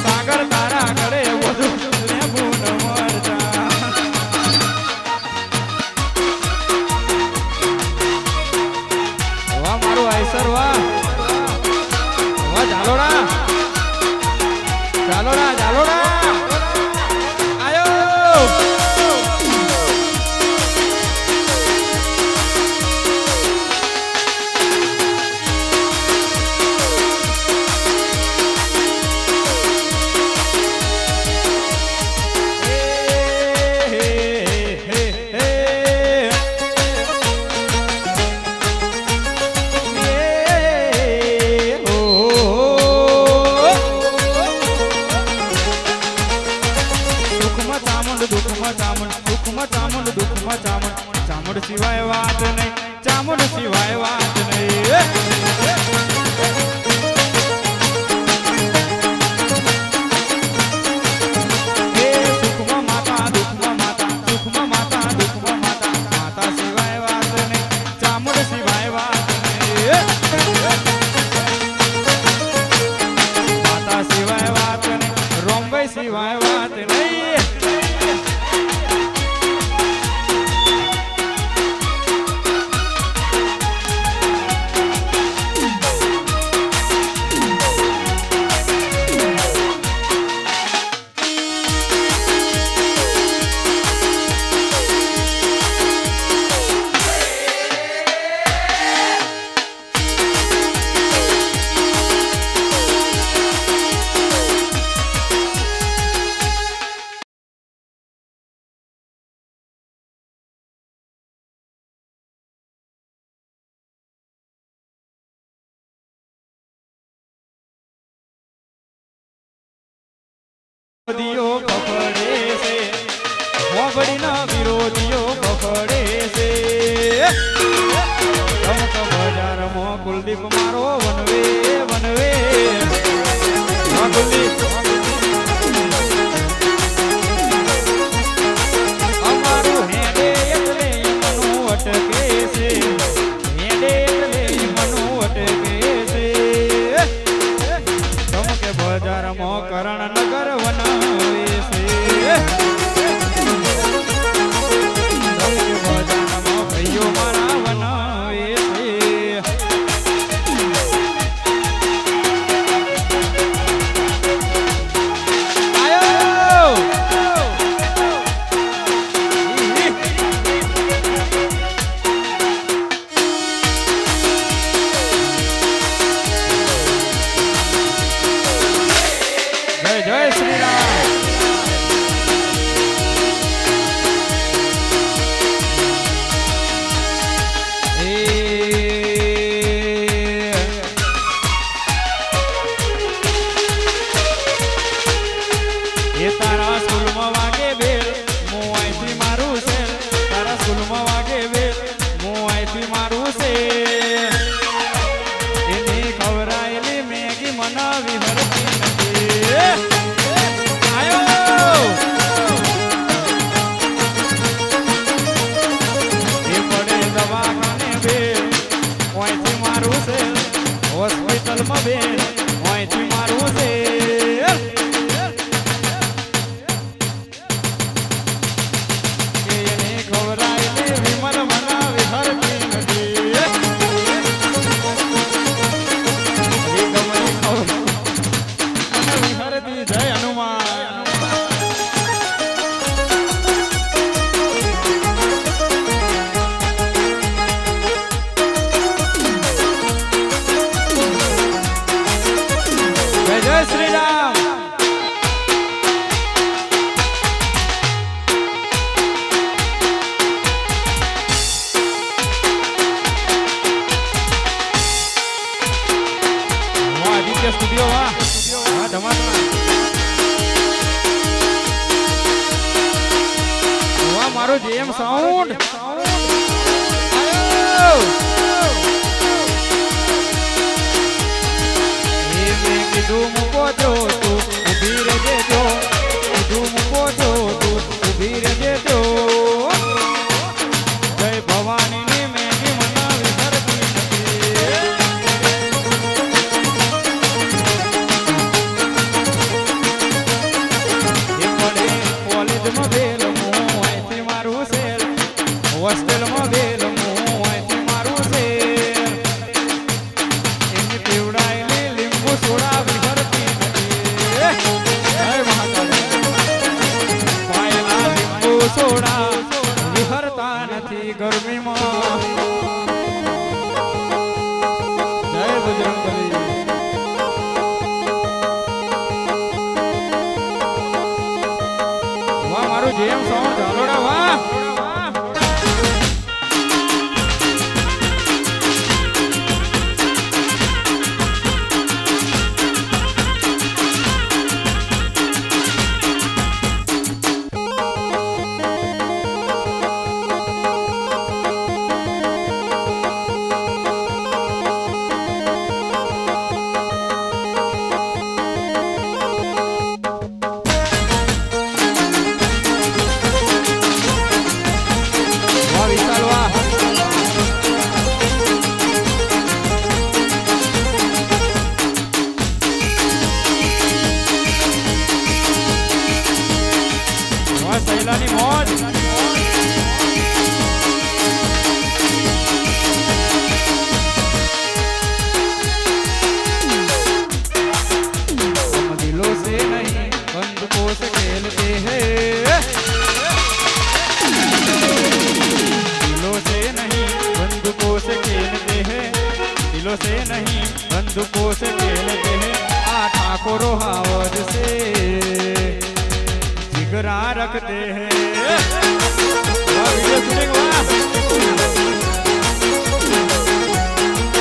સાગર તારા ઘડે બધું લેવું ન મરતા વાહ મારું આઈસર વાહ વાહ ઝાલોડા ઝાલોડા ઝાલોડા આયો ચામુંડ સિવાય વાત નહીં ચામુંડ સિવાય વાત નહીં સુખમાં માતા દુઃખમાં માતા સુખમાં માતા દુઃખમાં માતા માતા સિવાય વાત નહીં ચામુંડ સિવાય વાત નહીં માતા સિવાય વાત નહીં રોમભાઈ સિવાય વાત નહીં વિહરતી નથી આયો એ પડે દવાખાને બે ઓયથી મારું છે હોસ્પિટલમાં બે ઓયથી મારું છે કે એને ખવરાય વિમલ મના વિહરતી નથી વિહરતી જય હનુમાન જય શ્રી રામ વાહ આદિત્ય સ્ટુડિયો વાહ વાહ ધમાલ વાહ મારો જેમ સાઉન્ડ આયો કીધું મૂકો છો તું ઊભી રહેજે જો કીધું મૂકો છો તું ઊભી રહેજે જો જય ભવાનીની મેઘી મના વિહરતી નથી એ પડે કોલેજમાં બેલ હું અહીંથી મારું શેર હોસ્ટેલમાં બેલ હું અહીંથી મારું શેર એમની પીવડાયેલી લીંબુ સોડા વિહરતી નથી જય મહાકાળ પાયેલા લીંબુ સોડા વિહરતા નથી ગરમીમાં જય બજરંગબલી વાહ મારું જેમ સાઉન્ડ ઝાલોડા વાહ સહેલાની મોજ दिलों से नहीं बंदूकों से खेलते हैं दिलों से नहीं बंदूकों से खेलते हैं दिलों से नहीं बंदूकों से खेलते हैं आ ठाकुरों हावज से जिगरा रखते हैं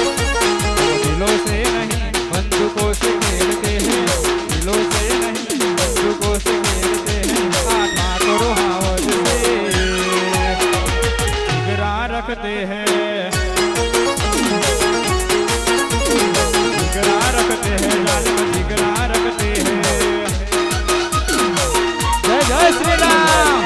दिलों से नहीं बंदूकों से खेलते हैं दिलों से नहीं बंदूकों से खेलते हैं आत्मा करो हावज से जिगरा रखते हैं जिगरा रखते हैं जालिम जिगरा रखते हैं जय जय श्री राम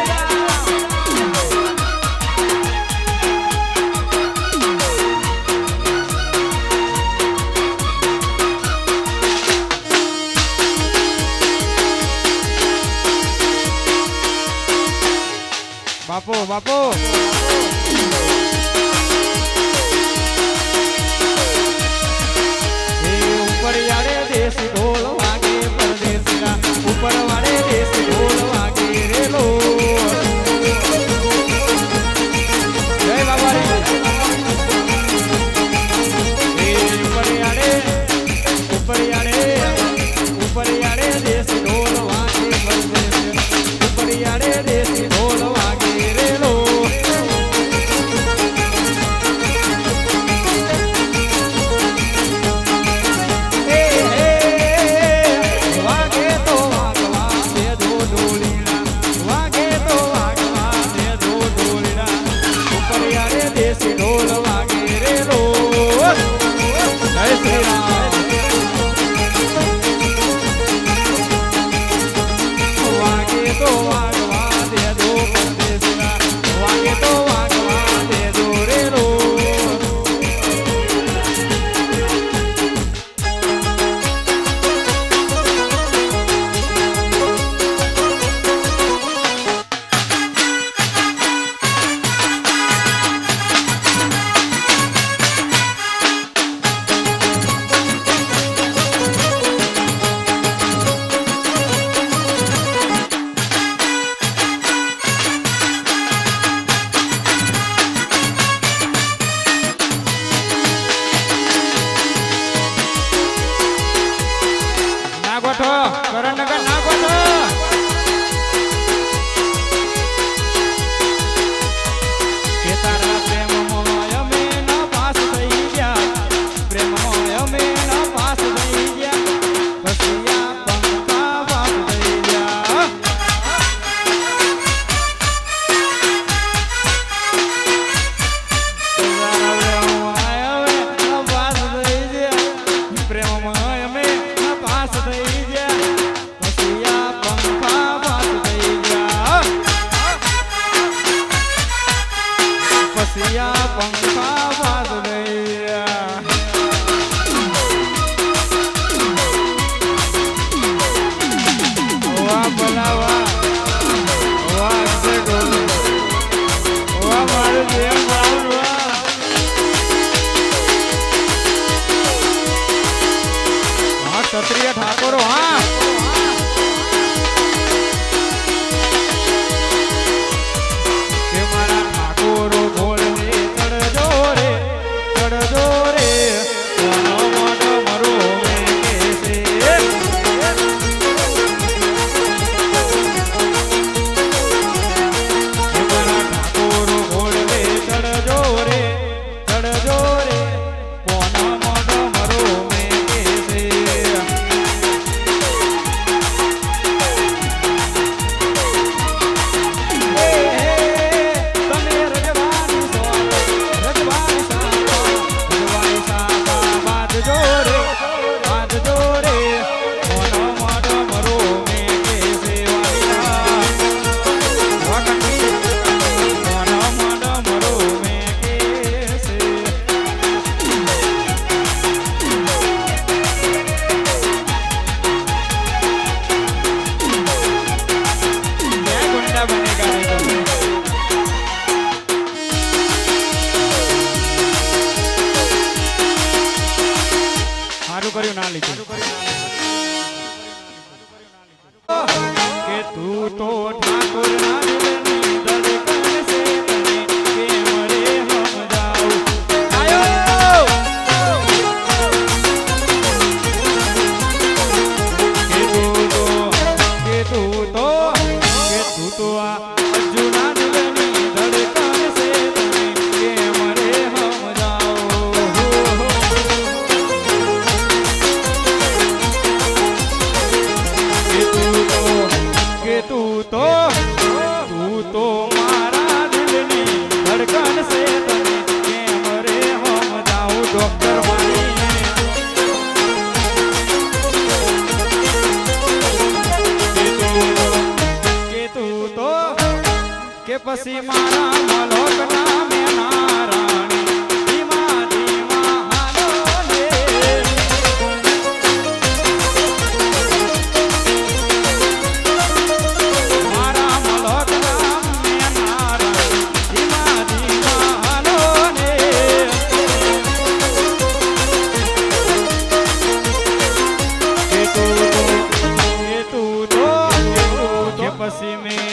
પ્રિય ઠાકોરો હા કે મારા ઠાકોરો બોલે ચડજો રે કોનો મોઢો મરો મેકે છે કે મારા ઠાકોરો બોલે ચડજો રે કોનો મોઢો મરો મેકે છે કર્યું ના લીધું કે તું તો ઠાકોર ના દિલની ધડકન છે તને કેમ રે સમજાવું આયો કે તું તો આ અર્જુના દિલની ધડકન છે તને કેમ રે સમજાવું તું તો મારા દિલની ધડકન છે તને કેમ રે સમજાવું ડોક્ટર મારી કે તું તો કે પછી મારા મલોક નામે નારાણી ધીમા ધીમા હાલો રે પછી મેં